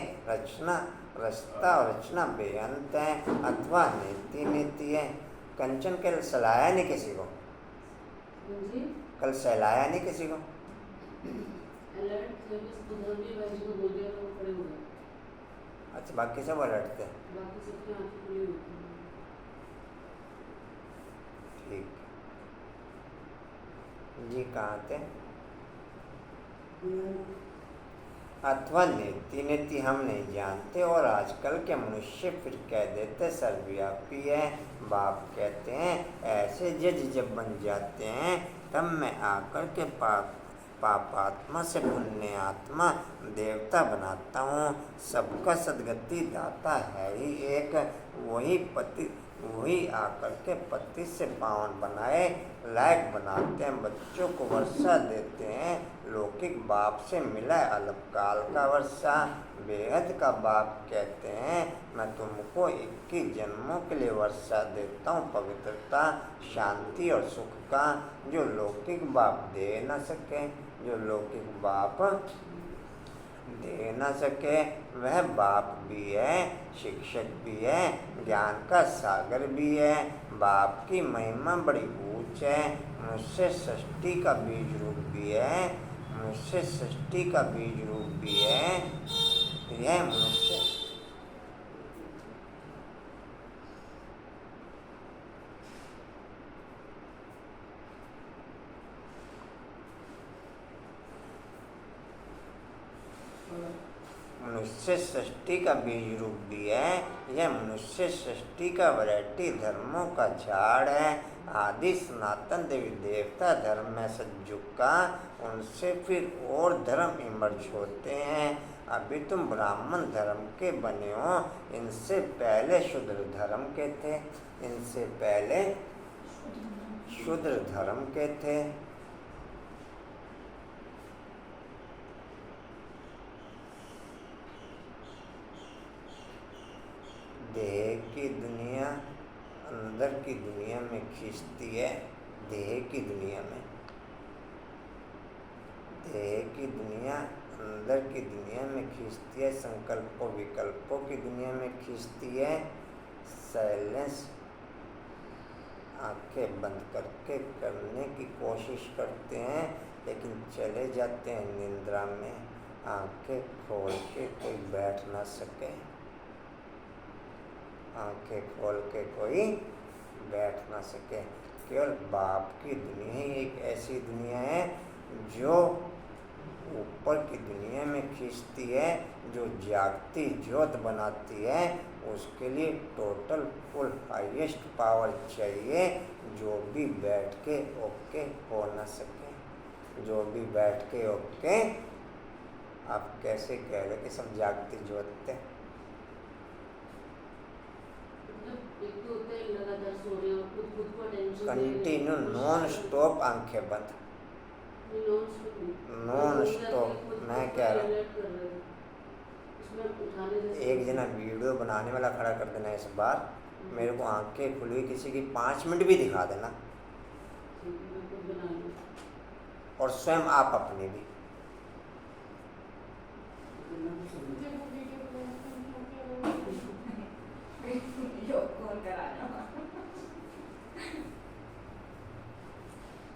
रचता और रचना बेअंत है, अथवा नीति नीति है। कंचन कल सलाया नहीं किसी को, कल सहलाया नहीं किसी को। अच्छा, बाकी सब अलर्ट थे। ठीक जी, कहाँ थे? अथवा नीति नीति हम नहीं जानते, और आजकल के मनुष्य फिर कह देते सर्वव्यापी है। बाप कहते हैं ऐसे जज जब बन जाते हैं, तब मैं आकर के पापात्मा से पुण्य आत्मा देवता बनाता हूँ। सबका सदगति दाता है ही एक, वही आकर के पति से पावन बनाए लायक बनाते हैं। बच्चों को वर्षा देते हैं, लौकिक बाप से मिला अल्पकाल का वर्षा। बेहद का बाप कहते हैं मैं तुमको 21 जन्मों के लिए वर्षा देता हूँ, पवित्रता, शांति और सुख का, जो लौकिक बाप दे न सके। जो लौकिक बाप दे न सके वह बाप भी है, शिक्षक भी है, ज्ञान का सागर भी है। बाप की महिमा बड़ी ऊंच है, मनुष्य सृष्टि का बीज रूप भी है, मनुष्य सृष्टि का बीज रूप भी है। यह मनुष्य मनुष्य सृष्टि का बीज रूप भी है। यह मनुष्य सृष्टि का वैरायटी धर्मों का झाड़ है। आदि सनातन देवी देवता धर्म में सज्जुग का, उनसे फिर और धर्म इमर्ज होते हैं। अभी तुम ब्राह्मण धर्म के बने हो, इनसे पहले शूद्र धर्म के थे, इनसे पहले शूद्र धर्म के थे। देह की दुनिया अंदर की दुनिया में खींचती है, देह की दुनिया में, देह की दुनिया अंदर की दुनिया में खींचती है, संकल्पों विकल्पों की दुनिया में खींचती है। साइलेंस आंखें बंद करके करने की कोशिश करते हैं, लेकिन चले जाते हैं निद्रा में। आंखें खोल के कोई बैठ ना सके, आंखें खोल के कोई बैठ ना सके। केवल बाप की दुनिया ही एक ऐसी दुनिया है जो ऊपर की दुनिया में खींचती है, जो जागती ज्योत बनाती है। उसके लिए टोटल फुल हाईएस्ट पावर चाहिए, जो भी बैठ के ओके हो ना सके। जो भी बैठ के ओके, आप कैसे कह रहे कि सब जागती ज्योत थे? कंटिन्यू नॉन स्टॉप आंखें बंद, नॉन स्टॉप। मैं कह रहा हूँ एक जना वीडियो बनाने वाला खड़ा कर देना इस बार, मेरे को आंखें खुली हुई किसी की 5 मिनट भी दिखा देना, और स्वयं आप अपनी भी।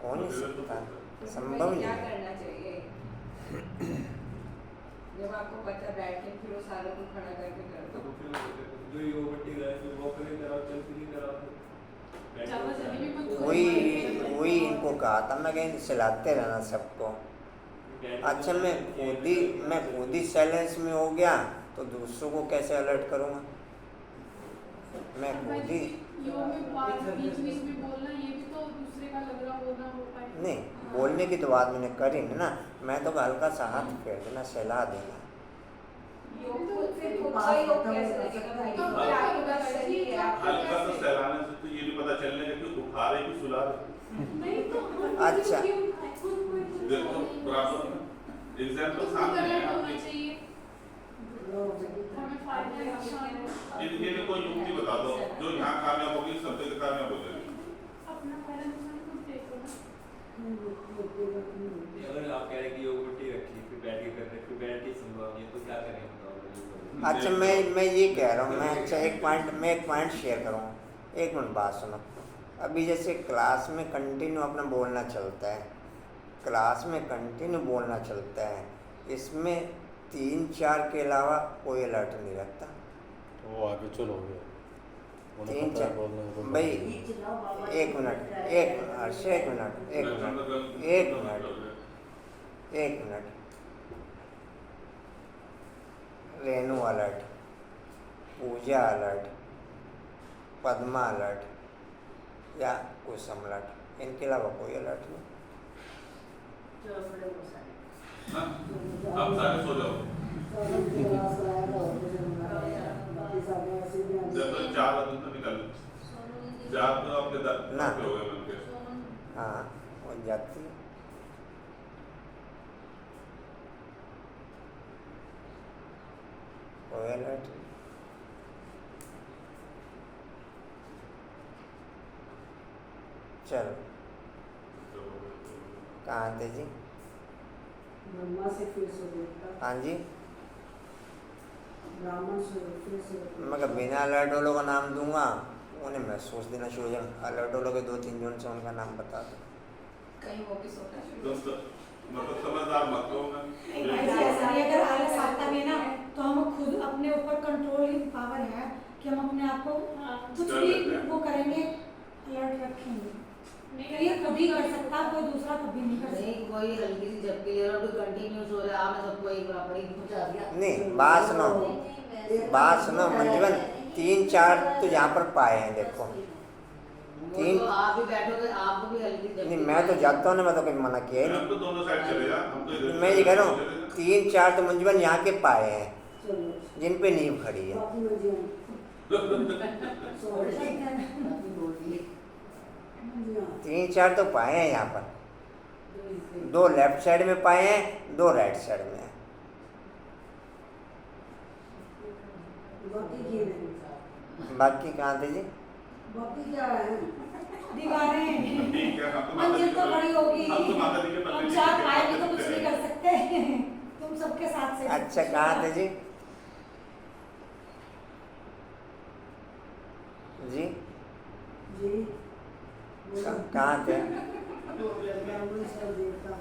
हो नहीं सकता, संभव नहीं क्या है। करना चाहिए जब आपको पता बैठ के फिर वो सारा को खड़ा करके कर दो। जो योगटी गए फिर वो करे करा चल फिर करा ज़्यादा जल्दी भी मत वही इनको कहा था मैं, कहीं सिलाते रहना सबको। अच्छा मैं खुद ही साइलेंस में हो गया तो दूसरों को कैसे अलर्ट करूँगा? मैं खुद ही योग में बात बीच बीच में बोलना, ये भी तो दूसरे का लग रहा हो ना हो पाए। नहीं, बोलने की तो बात मैंने करी नहीं ना। मैं तो हल्का सा हाथ फेर देना, सहला देना। योग को फिर होगा योग कैसे लगेगा भाई? तो क्या होगा सही है आप हल्का सा सहलाने से तो ये भी पता चलने का कि बुखार है कि सुला है। नहीं तो अच्छा। देखो बराबर एग्जाम्पल सामने है आपके। चाहिए हमें फायदा है, अच्छा है। इनके लिए कोई युक्ति बता दो जो यहाँ कामयाब होगी, सब जगह कामयाब हो जाएगी। अपना पहला नुकसान खुद देखो ना। अगर आप कह रहे कि योगटी रखी फिर बैठ के कर रहे फिर बैठ के संभव नहीं है तो क्या करें बताओ। अच्छा मैं ये कह रहा हूँ, मैं अच्छा एक पॉइंट शेयर करूँगा। एक मिनट बात सुनो। अभी जैसे क्लास में कंटिन्यू अपना बोलना चलता है, क्लास में कंटिन्यू बोलना चलता है, इसमें 3-4 के अलावा कोई अलर्ट नहीं रहता। वो आगे चलो गया, उन्हें तीन पता है चार बोलने को। भाई एक मिनट। रेनू अलर्ट, पूजा अलर्ट, पद्मा अलर्ट या कुसुम अलर्ट, इनके अलावा कोई अलर्ट नहीं। हाँ? अब सारे सो जाओ। जब तक 4 आदमी तो निकल 4 तो आपके ना। हो गए बनके। हाँ हो जाती है। कोई अलर्ट नहीं। चलो कहाँ थे जी? ब्रह्मा से फिर से देखता, हाँ जी, ब्राह्मण से फिर से मगर बिना अलर्ट वालों का नाम दूंगा, उन्हें महसूस देना शुरू हो जाएगा। अलर्ट वालों के 2-3 जन से उनका नाम बता दो। कहीं वो भी सोना शुरू तो मतलब समझदार मत हो ना। अगर आलस आता भी ना तो हम खुद अपने ऊपर कंट्रोलिंग पावर है कि हम अपने आप को कुछ भी वो करेंगे, अलर्ट रखेंगे। ये खुद ही कर सकता, कोई दूसरा कभी नहीं कर नहीं, सकता। कोई हल्की सी झपकी ले रहा हो तो कंटिन्यूस हो रहा है, आपने सबको एक बराबर ही पहुंचा दिया। नहीं, बात सुनो मंजुवन, 3-4 तो यहाँ पर पाए हैं। देखो वो तो आप भी बैठोगे, आपको भी हल्की झपकी नहीं, मैं तो जाता हूँ ना, मैं तो कभी मना किया ही हम तो दोनों साइड चले जा, हम तो नहीं। इधर मैं ये कह रहा हूँ 3-4 तो मंजुवन यहाँ के पाए हैं चलो जिन पे नींव खड़ी है। बाकी मंजिल सॉरी बाकी बोल दिए। 3-4 तो पाए हैं यहाँ पर, 2 लेफ्ट साइड में पाए हैं, 2 राइट साइड में हैं। बाकी ये नहीं। बाकी कहाँ थे जी? बाकी क्या है? दीवारें ठीक है, हम तो मंजिल तो खड़ी होगी। हम तो माता जी के पल्ले हम नीचे चार के भाई भी पल्ले तो कुछ नीचे नहीं हैं। कर सकते। तुम सबके साथ से अच्छा कहाँ थे जी? जी जी कहाँ थे? ब्राह्मण से देवता,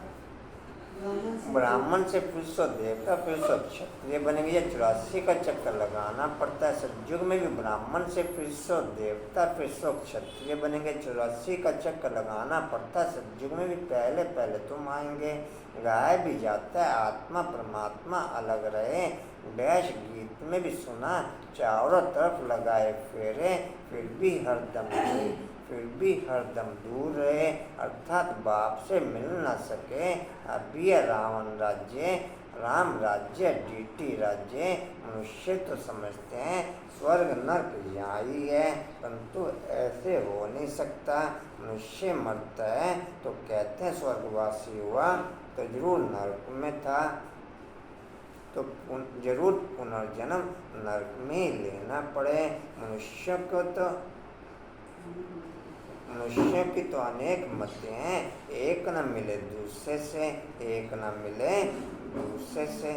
ब्राह्मण से फिर सो देवता फिर सो क्षत्रिय बनेंगे। ये 84 का चक्कर लगाना पड़ता है। सतयुग में भी ब्राह्मण से फिर सो देवता फिर सो क्षत्रिय बनेंगे। 84 का चक्कर लगाना पड़ता है। सतयुग में भी पहले पहले तुम आएंगे। गाया भी जाता है आत्मा परमात्मा अलग रहे। डैश गीत में भी सुना चारों तरफ लगाए फेरे फिर भी हरदम दूर रहे, अर्थात बाप से मिल न सके। अभी है राम राज्य डीटी राज्य। मनुष्य तो समझते हैं स्वर्ग नर्क यहाँ ही है, परंतु ऐसे हो नहीं सकता। मनुष्य मरता है तो कहते हैं स्वर्गवासी हुआ, तो जरूर नर्क में था, तो जरूर पुनर्जन्म नर्क में ही लेना पड़े। मनुष्य की तो अनेक मतें हैं, एक न मिले दूसरे से, एक न मिले दूसरे से।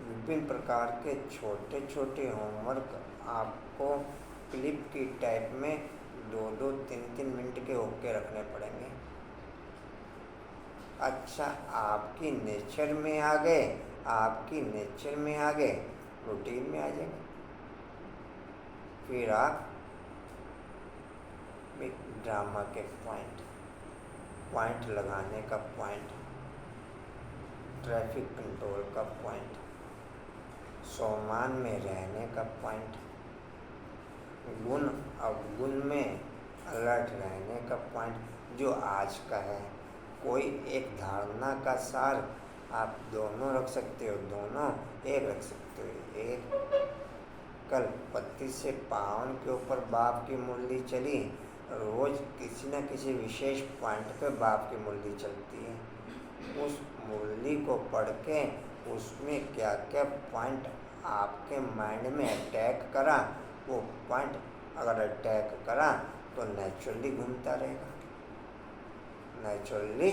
विभिन्न प्रकार के छोटे छोटे होमवर्क आपको क्लिप की टाइप में 2-2, 3-3 मिनट के होके रखने पड़ेंगे। अच्छा आपकी नेचर में आ गए, रूटीन में आ जाएंगे। फिर आप ड्रामा के पॉइंट लगाने का पॉइंट, ट्रैफिक कंट्रोल का पॉइंट, सम्मान में रहने का पॉइंट, गुण अवगुण में अलर्ट रहने का पॉइंट जो आज का है। कोई एक धारणा का सार आप दोनों रख सकते हो, दोनों एक रख सकते हो। एक कल पत्ती से पावन के ऊपर बाप की मुरली चली, रोज किसी न किसी विशेष पॉइंट पे बाप की मुरली चलती है। उस मुरली को पढ़ के उसमें क्या क्या पॉइंट आपके माइंड में अटैक करा, वो पॉइंट अगर अटैक करा तो नेचुरली घूमता रहेगा। नेचुरली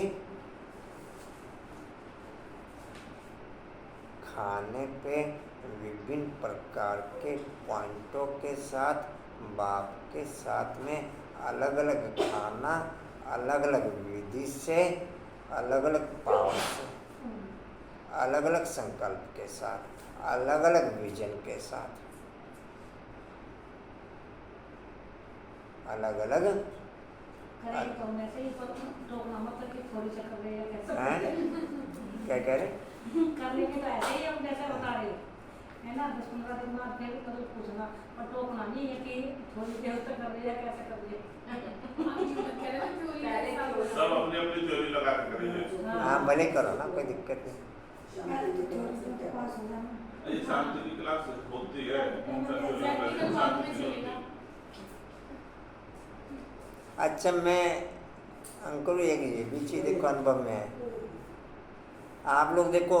खाने पे विभिन्न प्रकार के पॉइंटों के साथ बाप के साथ में अलग अलग खाना, अलग अलग विधि से, अलग अलग पावर से, अलग अलग संकल्प के साथ, अलग अलग विजन के साथ, अलग अलग करेंगे तो हम ऐसे ही टोकना मतलब कि थोड़ी सा कर रहे हैं कैसे क्या कह रहे? कर लेंगे तो ऐसे ही हम जैसे बता रहे है ना। 10-15 दिन बाद फिर कभी पूछना, और टोकना नहीं है कि थोड़ी देर तक कर रहे हैं कैसे कर रहे सब अपनी अपनी थ्योरी लगा के करेंगे। हाँ भले करो ना, कोई दिक्कत नहीं। ये शांति की क्लास होती है। अच्छा मैं अंकुर एक ये भी चीज़ देखो अनुभव में है। आप लोग देखो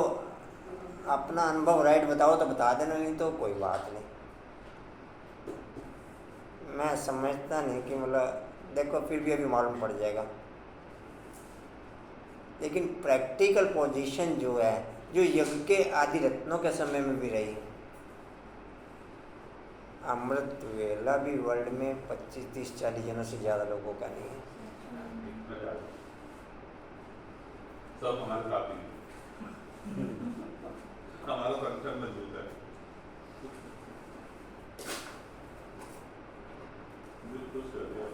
अपना अनुभव राइट बताओ तो बता देना, नहीं तो कोई बात नहीं। मैं समझता नहीं कि मतलब देखो फिर भी अभी मालूम पड़ जाएगा, लेकिन प्रैक्टिकल पोजीशन जो है, जो यज्ञ के आदि रत्नों के समय में भी रही, अमृत वेला भी वर्ल्ड में 25, 30, 40 जनों से ज़्यादा लोगों का नहीं है। सब हमारे साथ ही हमारा संगठन मजबूत है। बिल्कुल सही है।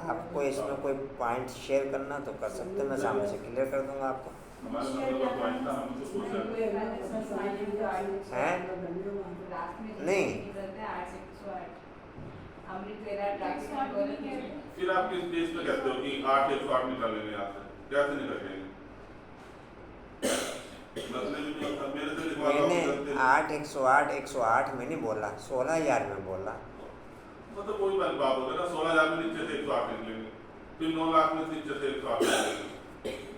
आपको इसमें कोई पॉइंट शेयर करना तो कर सकते हैं, मैं सामने से क्लियर कर दूंगा आपको। हमारे नंबर का पॉइंट था, हम तो पूछ हैं? नहीं फिर आप किस बेस पे कहते हो कि 8 108 निकाल लेंगे यहाँ से? कैसे निकल लेंगे? मेरे से मैंने 8 108 108 में नहीं बोला, 16,000 में बोला। मतलब वही वाली बात हो गई ना, 16,000 में नीचे से 108 निकलेंगे, फिर 9 लाख में नीचे से 108 निकलेंगे,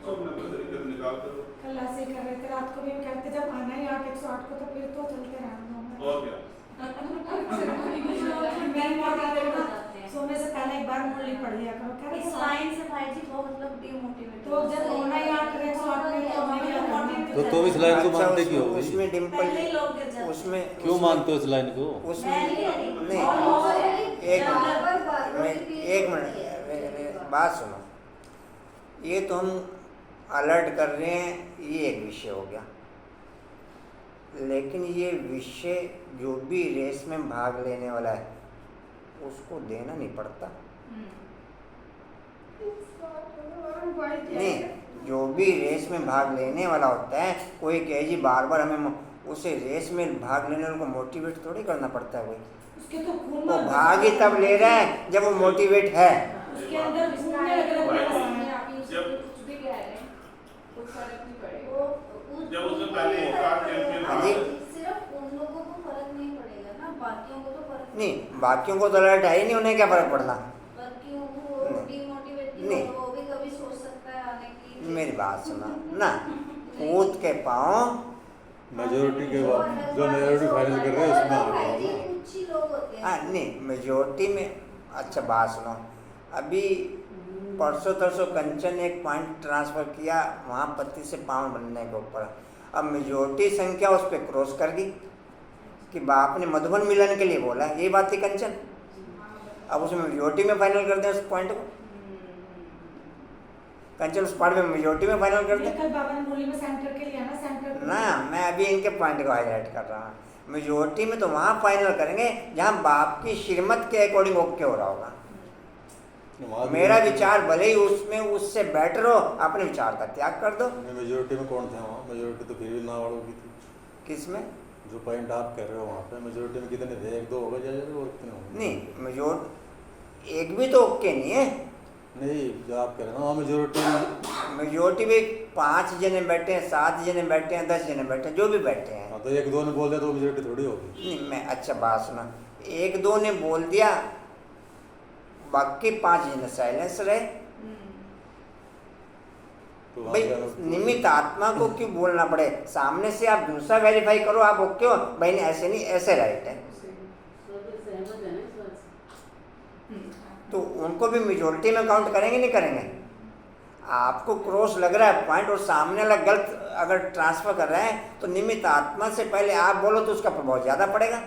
अपने अपने तरीके से निकालते रहो। कल ऐसे ही कर रहे थे, रात को भी हम कहते जब आना ही 8 108 को तो फिर तो चलते रहना। और क्या मैं मौका देना सोने से पहले एक बार मुरली पढ़ लिया करो। कह इस रहे लाइन से भाई जी बहुत मतलब डिमोटिवेट तो जब होना ही 8 108 में तो हमें क्या करना? तो इस लाइन को अच्छा, मानते क्यों हो? उसमें डिम्पल पहले ही लोग गिर जाते उसमें क्यों मानते हो इस लाइन को? उसमें मैं नहीं, नहीं एक मिनट बात सुनो, ये तो हम अलर्ट कर रहे हैं, ये एक विषय हो गया, लेकिन ये विषय जो भी रेस में भाग लेने वाला है उसको देना नहीं पड़ता। नहीं, जो भी रेस में भाग लेने वाला होता है, कोई कहे जी बार बार हमें उसे रेस में भाग लेने वाले को मोटिवेट थोड़ी करना पड़ता है। उसके तो खून वो में भाग ही तब ले रहा है जब वो मोटिवेट है। उसके अंदर घूमने लग रहा है। जब उससे पहले एक बार चैंपियन हाँ जी। सिर्फ उन लोगों को फर्क नहीं पड़ेगा ना, बाकियों को तो फर्क नहीं, बाकियों को तो अलर्ट है ही नहीं, उन्हें क्या फर्क पड़ना। बाकियों को डिमोटिवेट नहीं। वो भी कभी सोच सकता है आने की। मेरी बात सुना ना, कूद के पाँव मेजोरिटी के बाद जो मेजोरिटी फाइनल कर रहे हैं उसमें आ गया ना। कुछ ही लोग होते हैं। हाँ नहीं, मेजोरिटी में। अच्छा बात सुनो, अभी परसों तरसों कंचन ने एक पॉइंट ट्रांसफ़र किया वहाँ पत्ती से पाँव बनने के ऊपर, अब मेजोरिटी संख्या उस पर क्रॉस कर गई कि बाप ने मधुबन मिलन के लिए बोला, यही बात थी कंचन। अब उसमें मेजोरिटी में फाइनल कर दें उस पॉइंट को, कंचन उस पॉइंट में मेजोरिटी में फाइनल कर दें कल बाबा ने मुरली में सेंटर के लिए ना, सेंटर ना। मैं अभी इनके पॉइंट को हाईलाइट कर रहा हूँ, मेजोरिटी में तो वहाँ फाइनल करेंगे जहाँ बाप की श्रीमत के अकॉर्डिंग ओके हो रहा होगा। मेरा विचार भले ही उसमें उससे बेटर हो, अपने विचार का त्याग कर दो। मेजोरिटी में कौन थे वहाँ? मेजोरिटी तो फिर भी ना वालों की थी। किसमें? जो पॉइंट आप कह रहे हो वहाँ पे मेजोरिटी में कितने थे? 1 2 होगा जाएगा और कितने होंगे? नहीं, एक भी तो ओके नहीं है। नहीं, जो आप कह रहे हो ना वहाँ मेजोरिटी में 5 जने बैठे हैं, 7 जने बैठे हैं, 10 जने बैठे हैं, जो भी बैठे हैं। हाँ, तो 1 2 ने बोल दिया तो मेजोरिटी थोड़ी होगी। नहीं, मैं अच्छा बात सुना, 1 2 ने बोल दिया, बाकी 5 जने साइलेंस रहे। तो भाई निमित्त आत्मा को क्यों बोलना पड़े? सामने से आप दूसरा वेरीफाई करो, आप ओके हो भाई, नहीं ऐसे नहीं, ऐसे राइट है, तो उनको भी मेजोरिटी में काउंट करेंगे नहीं करेंगे? आपको क्रॉस लग रहा है पॉइंट और सामने वाला गलत अगर ट्रांसफर कर रहे हैं तो निमित्त आत्मा से पहले आप बोलो तो उसका प्रभाव ज़्यादा पड़ेगा।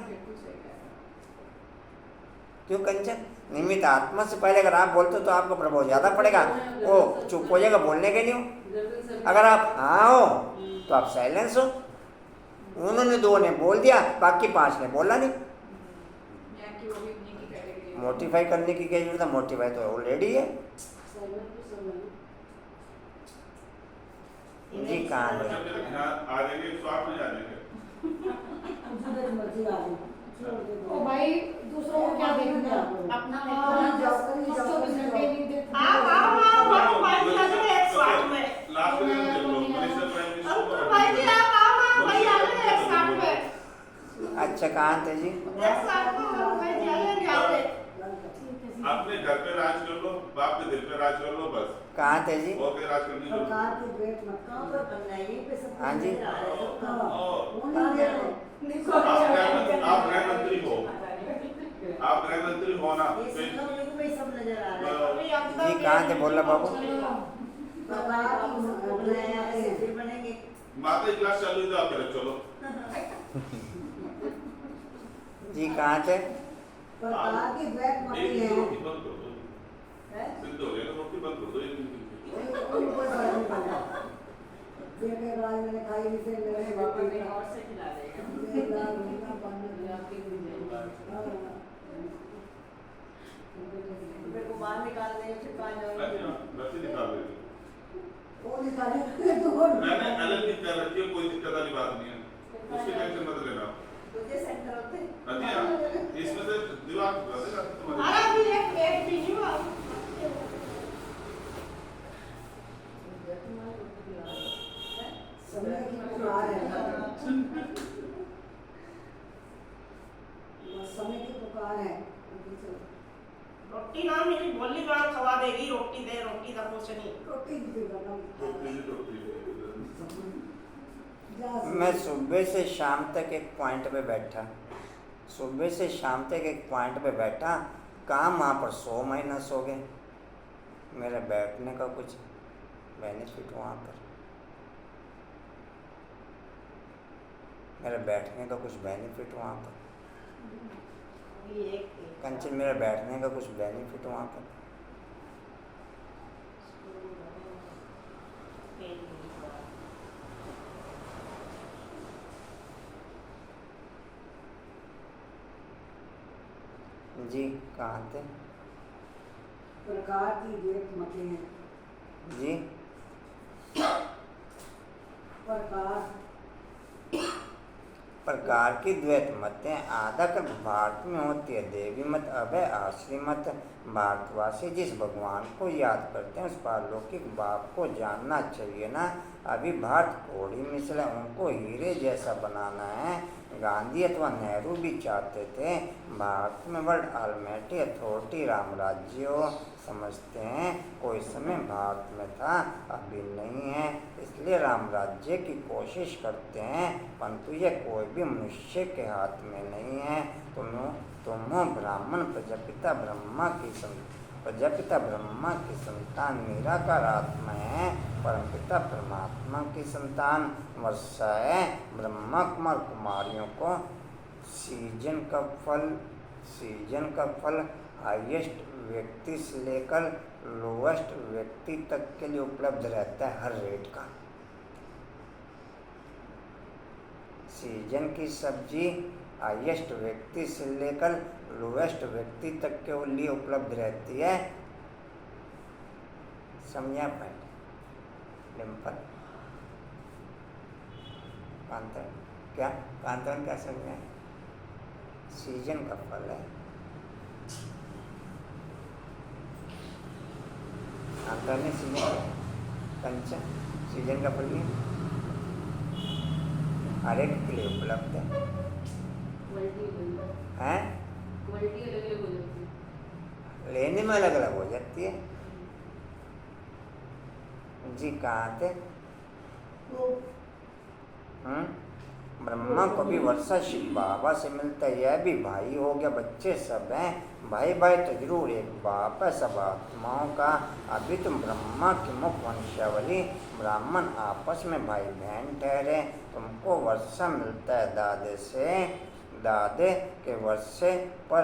क्यों कंचन? निमित्त आत्मा से पहले अगर आप बोलते हो तो आपका प्रभाव ज़्यादा पड़ेगा, वो चुप हो जाएगा, बोलने के नहीं हो। अगर आप हाँ हो तो आप साइलेंस हो। उन्होंने 2 ने बोल दिया, बाकी 5 ने बोला नहीं। मोटिफाई करने की क्या जरूरत है? मोटिफाई तो ऑलरेडी है जी। कहाँ है? आ जाएंगे 108 में आ जाएंगे। ओ भाई दूसरों को क्या देखना, अपना लास्ट में अच्छा कहाँ थे जी? अपने घर पे राज कर लो, बाप के दिल पे राज कर लो, बस। कहाँ थे जी? और कोई राज करने की जरूरत नहीं। हाँ जी। आप गृह मंत्री हो, आप गृह मंत्री हो ना? जी कहाँ थे? बोला बाबू। माता की क्लास चालू है तो आप करें, चलो। जी कहाँ थे? एक ही रोटी बंद कर दो, सिद्ध हो जाएगा, रोटी बंद कर दो, एक दिन बाहर निकाल देंगे फिर बच्चे निकाल देंगे। मैंने अलग ही कर रखी है, कोई दिक्कत वाली बात नहीं है, उसकी टेंशन मत लेना। तुझे सेंटर होते इसमें से दिमाग समय की पुकार है, समय की पुकार है। रोटी ना मेरी बोली बात खवा देगी, रोटी दे, रोटी का कुछ नहीं। रोटी भी बनाऊं। मैं सुबह से शाम तक एक पॉइंट पे बैठा, सुबह से शाम तक एक पॉइंट पे बैठा, काम वहाँ पर 100 महीना सो गए। मेरे बैठने का कुछ बेनिफिट वहाँ पर, मेरे बैठने का कुछ बेनिफिट वहाँ पर, कंचन मेरे बैठने का कुछ बेनिफिट वहाँ पर। जी कहाँ थे? प्रकार की द्वैत मतें हैं। जी प्रकार की द्वैत मतें आदक भारत में होती है। देवी मत, अभय आश्री मत। भारतवासी जिस भगवान को याद करते हैं उस पारलौकिक बाप को जानना चाहिए ना। अभी भारत कोड़ी मिसल है, उनको हीरे जैसा बनाना है। गांधी अथवा नेहरू भी चाहते थे भारत में वर्ल्ड ऑलमाइटी अथॉरिटी राम राज्य हो, समझते हैं कोई समय भारत में था, अभी नहीं है, इसलिए राम राज्य की कोशिश करते हैं, परंतु यह कोई भी मनुष्य के हाथ में नहीं है। तुम हो ब्राह्मण प्रजापिता ब्रह्मा की संतान, निराकार आत्मा है, परमपिता परमात्मा की संतान। वर्षा है ब्रह्मा कुमार कुमारियों को सीजन का फल हाईएस्ट व्यक्ति से लेकर लोएस्ट व्यक्ति तक के लिए उपलब्ध रहता है, हर रेट का। सीजन की सब्जी हाईएस्ट व्यक्ति से लेकर लोएस्ट व्यक्ति तक के लिए उपलब्ध रहती है। समझा पॉइंट? डिम्पल कांतन क्या समझा? सीजन का फल है। कांतन ने कंचन सीजन का फल भी हर एक के लिए उपलब्ध है। हैं? लेने में अलग अलग हो जाती है। जी कहाँ थे? ब्रह्मा को भी वर्षा शिव बाबा से मिलता है, यह भी भाई हो गया, बच्चे सब हैं, भाई भाई तो जरूर एक बाप है सब आत्माओं का। अभी तुम ब्रह्मा की मुख वंशावली, ब्राह्मण आपस में भाई बहन ठहरे। तुमको वर्षा मिलता है दादे से, दादे के वर्षे पर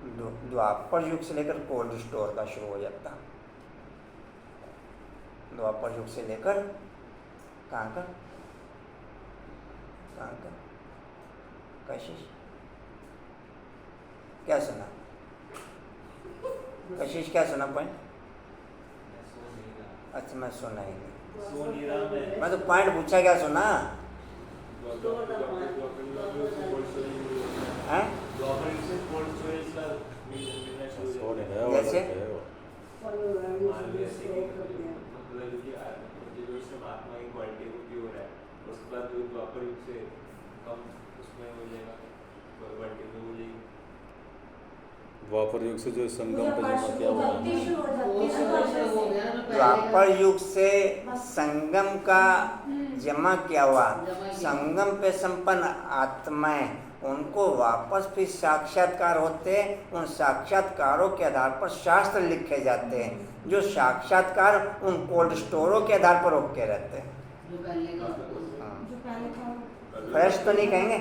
द्वापर युग से लेकर कोल्ड स्टोर का शुरू हो जाता। द्वापर युग से लेकर कहाँ का कशिश क्या सुना? कशिश क्या सुना पॉइंट? अच्छा मैं सुना ही नहीं, मैं तो पॉइंट पूछा, क्या सुना? हैं? जैसे द्वापर युग से जो संगम पे जमा क्या हुआ? द्वापर युग से संगम का जमा किया हुआ, संगम पे संपन्न आत्माएं, उनको वापस फिर साक्षात्कार होते हैं। उन साक्षात्कारों के आधार पर शास्त्र लिखे जाते हैं, जो साक्षात्कार उन कोल्ड स्टोरों के आधार पर रोके रहते हैं। फ्रेश तो नहीं कहेंगे,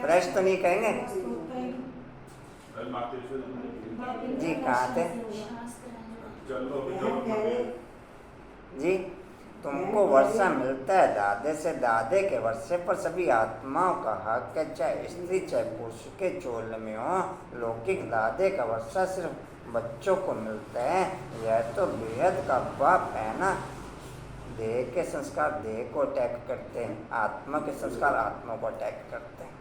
फ्रेश तो नहीं कहेंगे। जी कहाँ थे? जी तुमको वर्षा मिलता है दादे से, दादे के वर्षे पर सभी आत्माओं का हक है, चाहे स्त्री चाहे पुरुष के चोल में हो। लौकिक दादे का वर्षा सिर्फ बच्चों को मिलता है, यह तो बेहद का बाप है ना। देह के संस्कार देह को अटैक करते हैं, आत्मा के संस्कार आत्मा को अटैक करते हैं।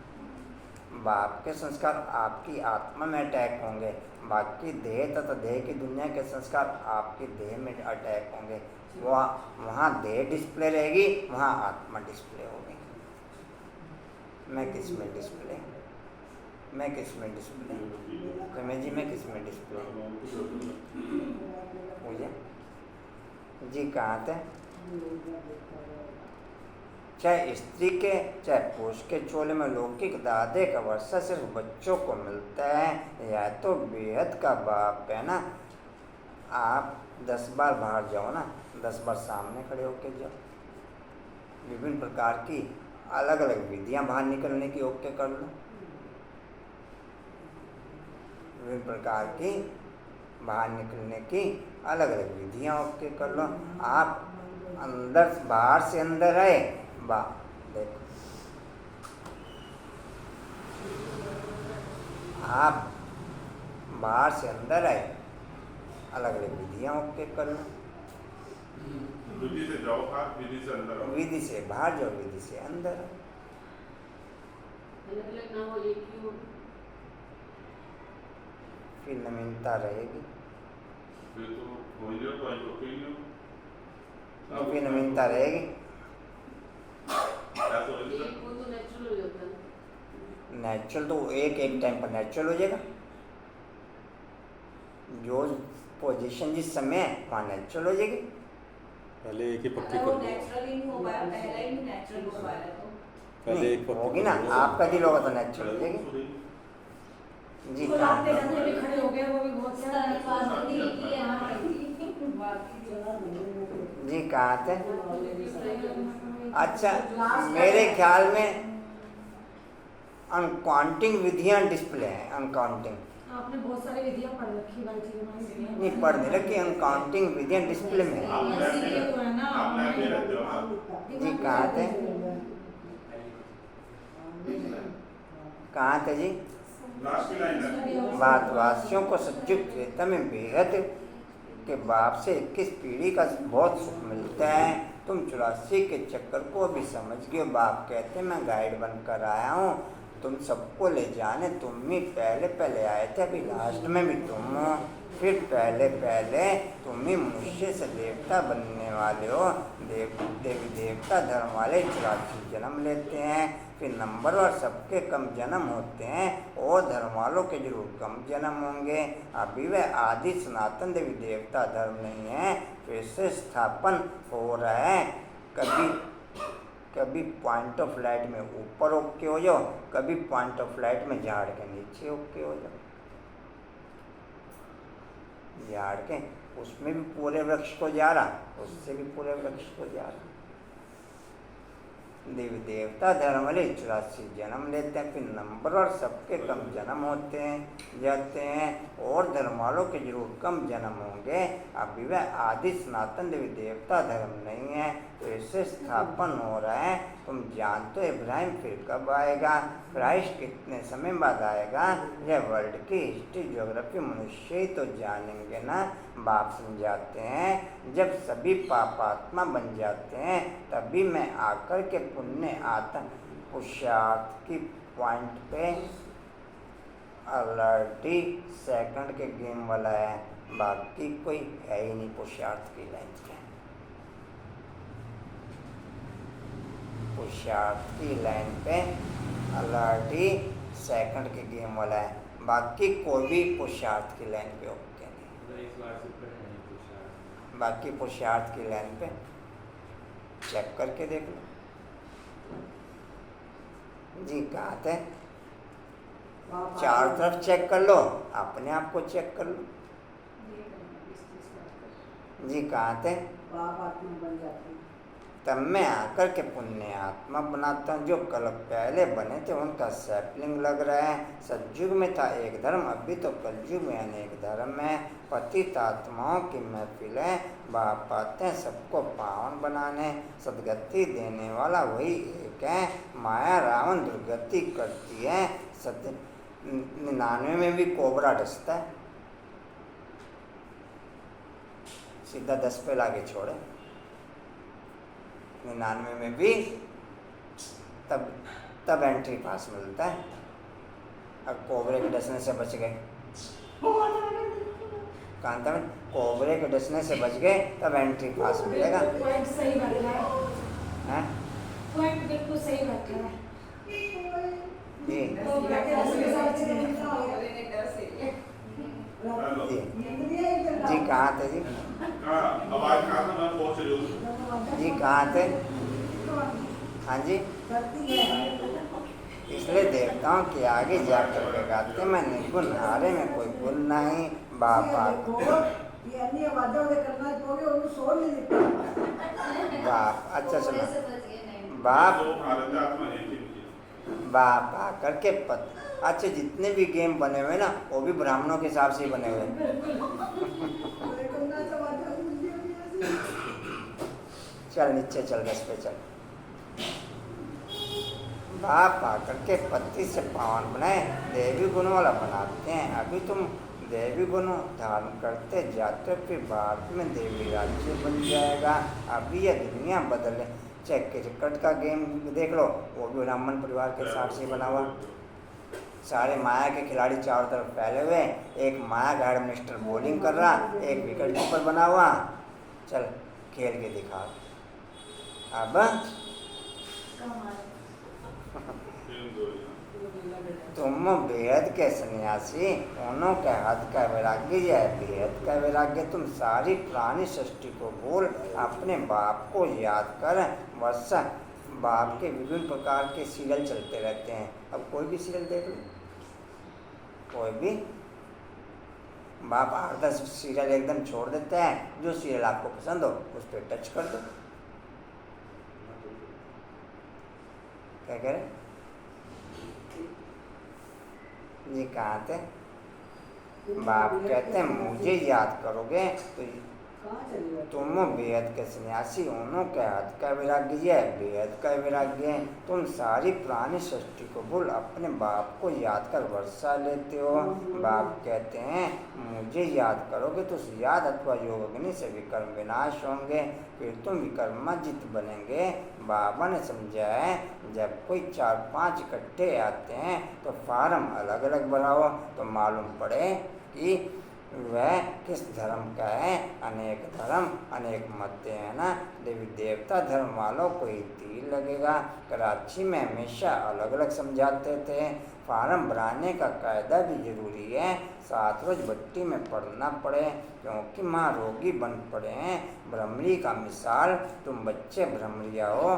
बाप के संस्कार आपकी आत्मा में अटैक होंगे, बाकी देह तथा देह की दुनिया के संस्कार आपकी देह में अटैक होंगे। वहाँ देह डिस्प्ले रहेगी, वहाँ आत्मा डिस्प्ले होगी। मैं किस में डिस्प्ले? मैं किस में डिस्प्ले, रमेश जी मैं किस में डिस्प्ले पूजा जी कहाँ थे? चाहे स्त्री के चाहे पुरुष के चोले में लौकिक दादे का वर्षा सिर्फ बच्चों को मिलता है, या तो बेहद का बाप है ना। आप 10 बार बाहर जाओ ना, 10 बार सामने खड़े होके जाओ, विभिन्न प्रकार की अलग अलग विधियां बाहर निकलने की ओके कर लो, विभिन्न प्रकार की बाहर निकलने की अलग अलग विधियां ओके कर लो। आप अंदर बाहर से अंदर आए, देखो आप बाहर से अंदर आए, अलग अलग विधियां ओके कर लो। विधि से जाओ बाहर, विधि से अंदर आओ। विधि से बाहर जाओ, विधि से अंदर आओ। अलग अलग ना हो, एक ही हो। फिर नवीनता रहेगी, फिर तो हो ही जाओ, तो ही तो फिर नवीनता रहेगी। ऐसा हो जाता है। एक हो तो नेचुरल हो जाता है। नेचुरल तो एक टाइम पर नेचुरल हो जाएगा, जो पोजीशन जिस समय है वहाँ नेचुरल हो जाएगी। पहले एक ही पक्की अगर वो कर लो, नेचुरल ही नहीं हो पाया, पहला ही नहीं नेचुरल हो पाया तो पहले एक नहीं पक्की होगी कर ना, लो। आपका दिल होगा तो नेचुरल हो जाएगी। जी खुद कहाँ आप देखते भी खड़े हो गए, वो भी बहुत उसका सारा अल्फाज दिल की है, हाँ, बाकी जी कहाँ थे? अच्छा, मेरे ख्याल में अनकाउंटिंग विधियां डिस्प्ले हैं। अनकाउंटिंग आपने बहुत सारी विधियां पढ़ रखी भाई जी हमारी। नहीं पढ़ नहीं रखी, अनकाउंटिंग विधियां डिस्प्ले में हैं। आप लैब में इसीलिए तो है ना, आप लैब में रहते हो ना। जी कहाँ थे? कहाँ थे जी? लास्ट की लाइन है। भारतवासियों को सतयुग त्रेता में बेहद के बाप से 21 पीढ़ी का बहुत सुख मिलता है। तुम 84 के चक्कर को भी समझ गए। बाप कहते मैं गाइड बनकर आया हूँ, तुम सबको ले जाने। तुम ही पहले आए थे, अभी लास्ट में भी तुम हो, फिर पहले तुम ही मनुष्य से देवता बनने वाले हो। देवी देवता धर्म वाले 84 जन्म लेते हैं, फिर नंबरवार सबके कम जन्म होते हैं, और धर्म वालों के जरूर कम जन्म होंगे। अभी वह आदि सनातन देवी देवता धर्म नहीं है, फिर से स्थापन हो रहा है। कभी पॉइंट ऑफ लाइट में ऊपर ओके हो जाओ, कभी पॉइंट ऑफ लाइट में झाड़ के नीचे ओके हो जाओ। झाड़ के उसमें भी पूरे वृक्ष को जा रहा, उससे भी पूरे वृक्ष को जा रहा। देवी देवता धर्म वाले 84 जन्म लेते हैं, फिर नंबर और सबके कम जन्म होते हैं जाते हैं, और धर्म वालों के जरूर कम जन्म होंगे। अभी वह आदि सनातन देवी देवता धर्म नहीं है, तो इससे स्थापन हो रहा है। तुम जानते हो इब्राहिम फिर कब आएगा, क्राइस्ट कितने समय बाद आएगा। यह वर्ल्ड की हिस्ट्री ज्योग्राफी मनुष्य ही तो जानेंगे ना। बाप समझाते हैं जब सभी पापात्मा बन जाते हैं, तभी मैं आकर के पुण्य आता पुरुषार्थ की पॉइंट पे ऑलरेडी सेकंड के गेम वाला है, बाकी कोई है ही नहीं पुरुषार्थ की लाइन में। पुरुषार्थ की लाइन पे ऑलरेडी सेकंड के गेम वाला है, बाकी कोई भी पुरुषार्थ की लाइन पे ओके नहीं। बाकी पुरुषार्थ की लाइन पे चेक करके देख लो। जी कहाँ थे? चारों तरफ चेक कर लो, अपने आप को चेक कर लो। जी कहाँ थे? बाप आत्मा बन जाते हैं। तब मैं आकर के पुण्य आत्मा बनाता हूँ। जो कल पहले बने थे उनका सैपलिंग लग रहा है। सतयुग में था एक धर्म, अभी तो कलयुग में अनेक धर्म है। पतित आत्माओं की महफिल है, बाप आते हैं सबको पावन बनाने। सदगति देने वाला वही एक है, माया रावण दुर्गति करती है। 99 में भी कोबरा डसता है, सीधा 10 पे लाके छोड़े। 99 में भी तब एंट्री पास मिलता है। अब कोबरे के डसने से बच गए, कांता में कोबरे के डसने से बच गए, तब एंट्री पास मिलेगा। पॉइंट सही बैठ रहा है, हैं? पॉइंट बिल्कुल सही बैठ रहा है। जी तो कहते हैं उसके साथ अच्छे दिन का हो गया। बोले ने डर से हेलो जी कहाँ थे जी? हाँ आवाज कहाँ से मैं पहुँच रही हूँ जी कहाँ थे? हाँ जी इसलिए देवताओं के आगे जाकर के गाते मैं निर्गुण हारे में कोई गुण नहीं बाबा बाप अच्छा सुना बाप तो भारत आत्मा एक ही है। बाप आकर के पत अच्छे जितने भी गेम बने हुए ना वो भी ब्राह्मणों के हिसाब से ही बने हुए चल नीचे चल रस पे चल बाप आकर के पत्ती से पावन बनाए देवी गुण वाला बनाते हैं अभी तुम देवी गुण धारण करते जाते हो फिर भारत में देवी राज्य बन जाएगा अभी यह दुनिया बदले चाहे क्रिकेट का गेम देख लो वो भी ब्राह्मण परिवार के हिसाब से बना हुआ सारे माया के खिलाड़ी चारों तरफ फैले हुए एक माया का हेड मिनिस्टर बॉलिंग कर रहा एक विकेट कीपर बना हुआ चल खेल के दिखा अब तुम बेहद के सन्यासी उन्हों के हद का वैराग्य है बेहद का वैराग्य तुम सारी प्राणी सृष्टि को भूल अपने बाप को याद कर वर्ष बाप के विभिन्न प्रकार के सीरियल चलते रहते हैं अब कोई भी सीरियल देख लो कोई भी बाप 8-10 सीरियल एकदम छोड़ देते हैं जो सीरियल आपको पसंद हो उस पर टच कर दो क्या कह रहे जी कहाँ थे बाप कहते हैं मुझे याद करोगे तो तुम बेहद के सन्यासी उन्हों के हद का वैराग्य है बेहद का वैराग्य है तुम सारी प्राणी सृष्टि को भूल अपने बाप को याद कर वर्षा लेते हो बाप कहते हैं मुझे याद करोगे तो उस याद अथवा योग अग्नि से विकर्म विनाश होंगे फिर तुम विकर्माजित बनेंगे बाबा ने समझा है जब कोई 4-5 इकट्ठे आते हैं तो फार्म अलग अलग भराओ तो मालूम पड़े कि वह किस धर्म का है अनेक धर्म अनेक मत है ना देवी देवता धर्म वालों को ही तीर लगेगा कराची में हमेशा अलग अलग समझाते थे फार्म भराने का कायदा भी जरूरी है 7 रोज भट्टी में पड़ना पड़े क्योंकि माँ रोगी बन पड़े हैं भ्रमरी का मिसाल तुम बच्चे भ्रमरिया हो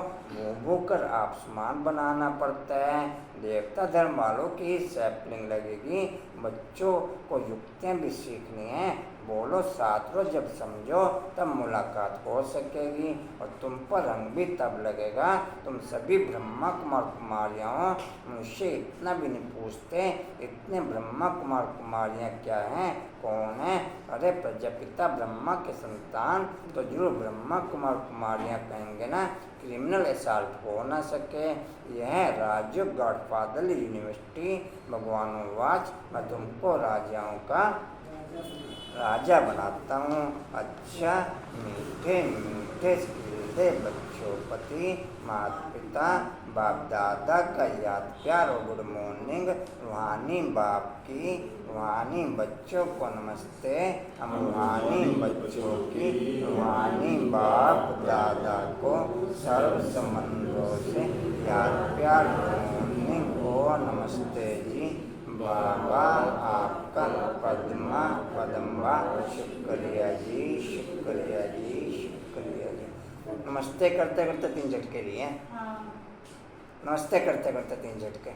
भू कर आप समान बनाना पड़ता है देवता धर्म वालों की सैपलिंग लगेगी बच्चों को युक्तियाँ भी सीखनी है बोलो 7 रोज जब समझो तब मुलाकात हो सकेगी और तुम पर रंग भी तब लगेगा तुम सभी ब्रह्मा कुमार कुमारियाँ हो मुझसे इतना भी नहीं पूछते इतने ब्रह्मा कुमार कुमारियाँ क्या हैं कौन है अरे प्रजापिता ब्रह्मा के संतान तो जरूर ब्रह्मा कुमार कुमारियाँ कहेंगे ना क्रिमिनल असॉल्ट हो ना सके यह राजयोग गॉडफादर यूनिवर्सिटी भगवान वाच मैं तुमको राजाओं का राजा बनाता हूँ अच्छा मीठे मीठे खिलते बच्चोपति माता पिता बाप दादा का याद प्यार और गुड मॉर्निंग रूहानी बाप की रूहानी बच्चों को नमस्ते हम रूहानी बच्चों की रूहानी बाप दादा को सर्व संबंधों से याद प्यार मॉर्निंग को नमस्ते जी बाबा आपका पद्मा पदम्बा शुक्रिया जी शुक्रिया जी शुक्रिया जी नमस्ते करते करते 3 झटके लिए नमस्ते करते करते 3 झटके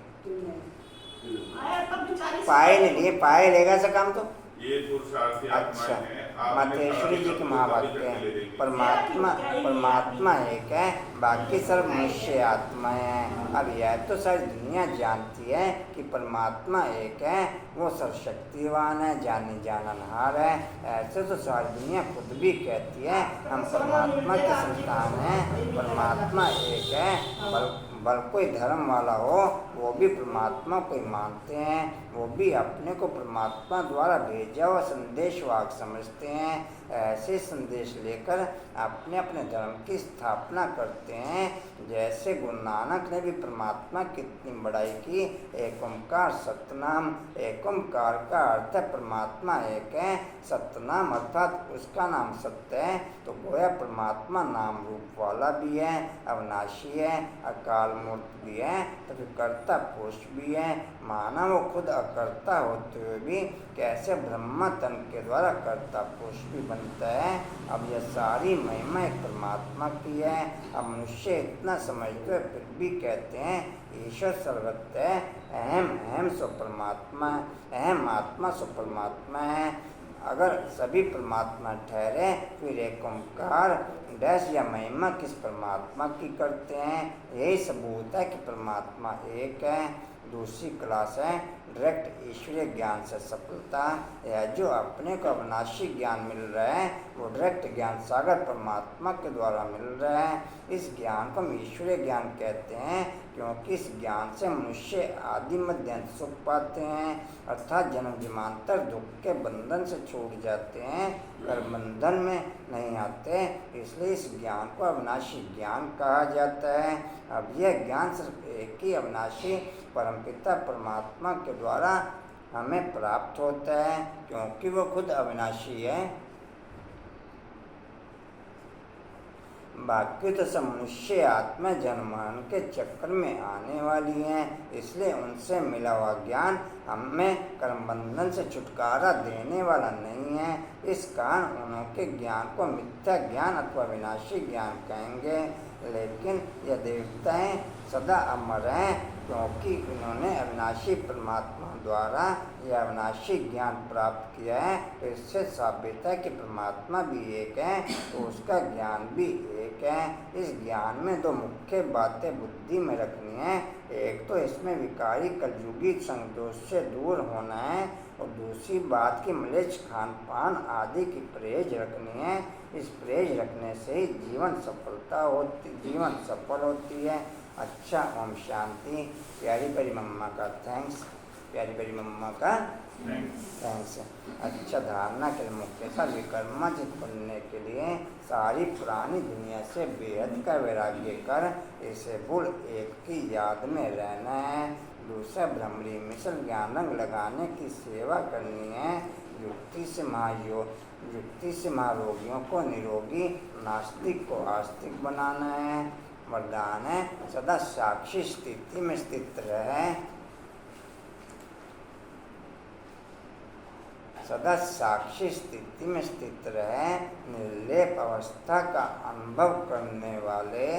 पाए नहीं लिए पाए लेगा ऐसा काम तो ये पुरुषार्थी अच्छा आत्माएं हैं। आपने मातेश्वरी जी के महावाक्य है परमात्मा परमात्मा एक है बाकी सब मनुष्य आत्माएं हैं अब यह तो सारी दुनिया जानती है कि परमात्मा एक है वो सर्वशक्तिवान है जानी जाननहार है ऐसे तो सारी दुनिया खुद भी कहती है हम परमात्मा के संतान हैं परमात्मा एक है बल कोई धर्म वाला हो वो भी परमात्मा को ही मानते हैं वो भी अपने को परमात्मा द्वारा भेजा हुआ संदेश वाहक समझते हैं ऐसे संदेश लेकर अपने अपने धर्म की स्थापना करते हैं जैसे गुरु नानक ने भी परमात्मा की इतनी बड़ाई की एक ओंकार सतनाम एक ओंकार का अर्थ है परमात्मा एक है सतनाम अर्थात उसका नाम सत्य है तो गोया परमात्मा नाम रूप वाला भी है अविनाशी है अकाल मूर्त भी है तो फिर कर्ता कर्ता पुरुष भी है। माना वो खुद अकर्ता होते हुए भी कैसे ब्रह्मा तन के द्वारा कर्ता पुरुष भी बनता है। अब यह सारी महिमा एक परमात्मा की है। अब मनुष्य इतना समझते हुए फिर भी कहते हैं ईश्वर सर्वत्र है, अहम अहम सो परमात्मा, अहम आत्मा सो परमात्मा है। अगर सभी परमात्मा ठहरे फिर एक ओंकार डैश या महिमा किस परमात्मा की करते हैं। यही सबूत है कि परमात्मा एक है। दूसरी क्लास है डायरेक्ट ईश्वरीय ज्ञान से सफलता। यह जो अपने को अविनाशी ज्ञान मिल रहा है वो डायरेक्ट ज्ञान सागर परमात्मा के द्वारा मिल रहा है। इस ज्ञान को हम ईश्वरीय ज्ञान कहते हैं क्योंकि इस ज्ञान से मनुष्य आदि मध्य अंत सुख पाते हैं, अर्थात जन्म जन्मांतर दुख के बंधन से छूट जाते हैं, कर बंधन में नहीं आते। इसलिए इस ज्ञान को अविनाशी ज्ञान कहा जाता है। अब यह ज्ञान सिर्फ एक ही अविनाशी परमपिता परमात्मा के द्वारा हमें प्राप्त होता है क्योंकि वो खुद अविनाशी है। बाकी तो सब मनुष्य आत्मा जन्म के चक्कर में आने वाली हैं, इसलिए उनसे मिला हुआ ज्ञान हमें कर्म बंधन से छुटकारा देने वाला नहीं है। इस कारण उनके ज्ञान को मिथ्या ज्ञान अथवा विनाशी ज्ञान कहेंगे। लेकिन यह देवताएं सदा अमर हैं क्योंकि इन्होंने अविनाशी परमात्मा द्वारा यह अविनाशी ज्ञान प्राप्त किया है। इससे साबित है कि परमात्मा भी एक है तो उसका ज्ञान भी एक है। इस ज्ञान में दो मुख्य बातें बुद्धि में रखनी है। एक तो इसमें विकारी कलयुगी संतोष से दूर होना है और दूसरी बात की म्लेच्छ खान पान आदि की परहेज रखनी है। इस परहेज रखने से ही जीवन सफल होती है। अच्छा, ओम शांति। प्यारी प्यारी मम्मा का थैंक्स, प्यारी प्यारी मम्मा का थैंक्स। अच्छा, धारणा के मुख्य सा विकर्माचित बनने के लिए सारी पुरानी दुनिया से बेहद का वैराग्य कर इसे भूल एक की याद में रहना है। दूसरा, भ्रमरी मिसल ज्ञान रंग लगाने की सेवा करनी है। युक्ति से महारोगियों को निरोगी, नास्तिक को आस्तिक बनाना है। वरदान है सदा साक्षी स्थिति में स्थित रहे, सदा साक्षी स्थिति में स्थित रहे, निर्लेप अवस्था का अनुभव करने वाले,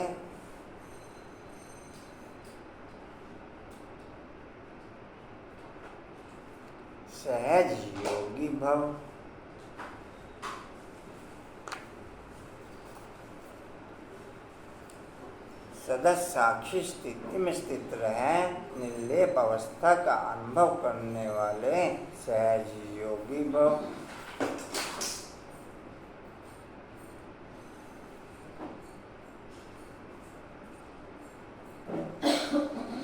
सहज योगी भव। सदा साक्षी स्थिति में स्थित रहे, निर्लेप अवस्था का अनुभव करने वाले सहज योगी भव।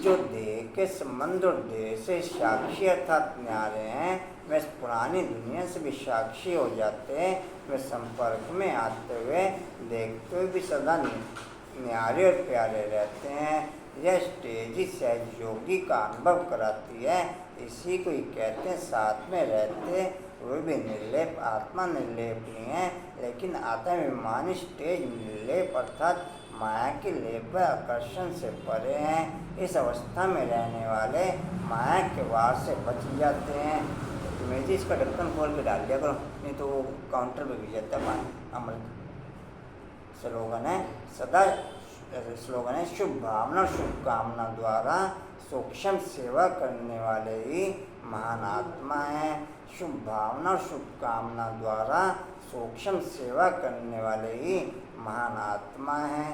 जो देह के संबंध और देह से साक्षी अर्थात न्यारे हैं वे पुरानी दुनिया से भी साक्षी हो जाते हैं। वे संपर्क में आते हुए देखते हुए भी सदा न्यारे और प्यारे रहते हैं। यह स्टेज ही सहज योगी का अनुभव कराती है। इसी को ही कहते हैं साथ में रहते हुए भी निर्लेप। आत्मा निर्लेप नहीं है लेकिन आत्माभिमानी स्टेज निर्लेप अर्थात माया के लेप व आकर्षण से परे हैं। इस अवस्था में रहने वाले माया के वार से बच जाते हैं। तुम्हें जी इसका ढक्कन खोल के डाल दिया करो, नहीं तो वो काउंटर पे गिर जाता है पानी। अमृत स्लोगन है सदा, स्लोगन है शुभ भावना शुभ कामना द्वारा सूक्ष्म सेवा करने वाले ही महान आत्मा है। शुभ भावना शुभ कामना द्वारा सूक्ष्म सेवा करने वाले ही महान आत्मा है।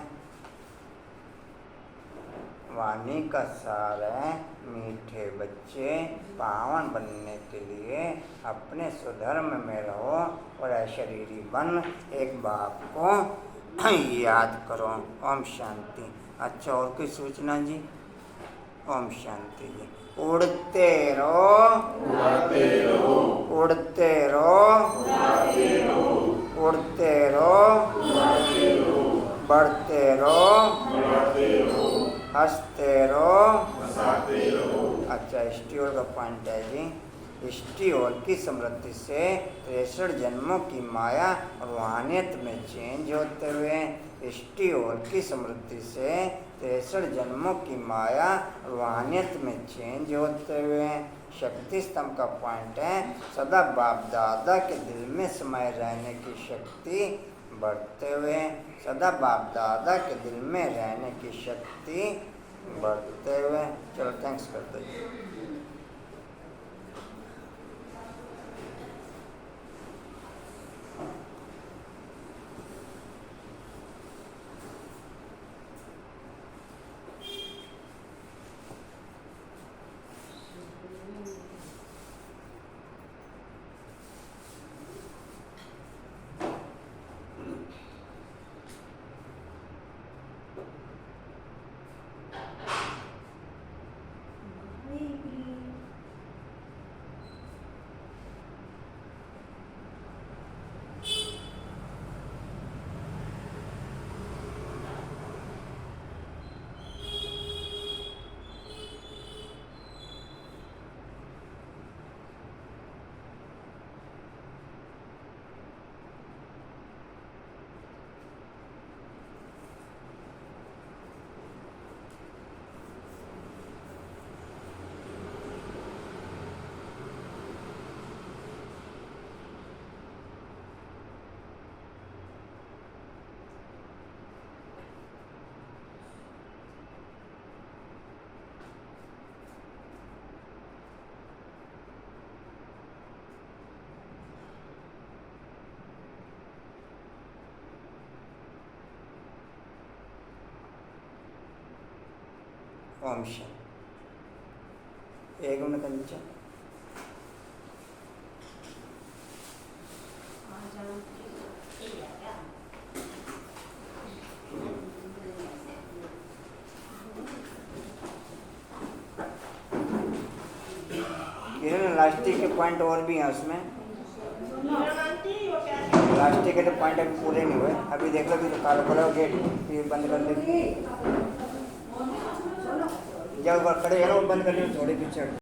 वाणी का सार है मीठे बच्चे, पावन बनने के लिए अपने स्वधर्म में रहो और अशरीरी बन एक बाप को याद करो। ओम शांति। अच्छा, और कोई सूचना जी? ओम शांति जी। उड़ते रहो, उड़ते रहो, उड़ते रहो, उड़ते रहो, बढ़ते रहो, हंसते रहो। अच्छा, स्टीओल का पॉइंट है जी। स्टीओल की समृद्धि से 63 जन्मों की माया रूहानियत में चेंज होते हुए स्टीओल की समृद्धि से 63 जन्मों की माया रूहानियत में चेंज होते हुए शक्ति स्तंभ का पॉइंट है सदा बाप दादा के दिल में समाये रहने की शक्ति बढ़ते हुए, सदा बाप दादा के दिल में रहने की शक्ति बढ़ते हुए। चलो थैंक्स करते हैं। ओम शांति। एक मिनट नीचे लास्टिक के पॉइंट और भी हैं उसमें। लास्टिक के तो पॉइंट अभी पूरे नहीं हुए। अभी देख लो, अभी तो काला खोला गेट फिर बंद कर दे। जब खड़े हैं ना वो बंद कर दे, थोड़े पीछे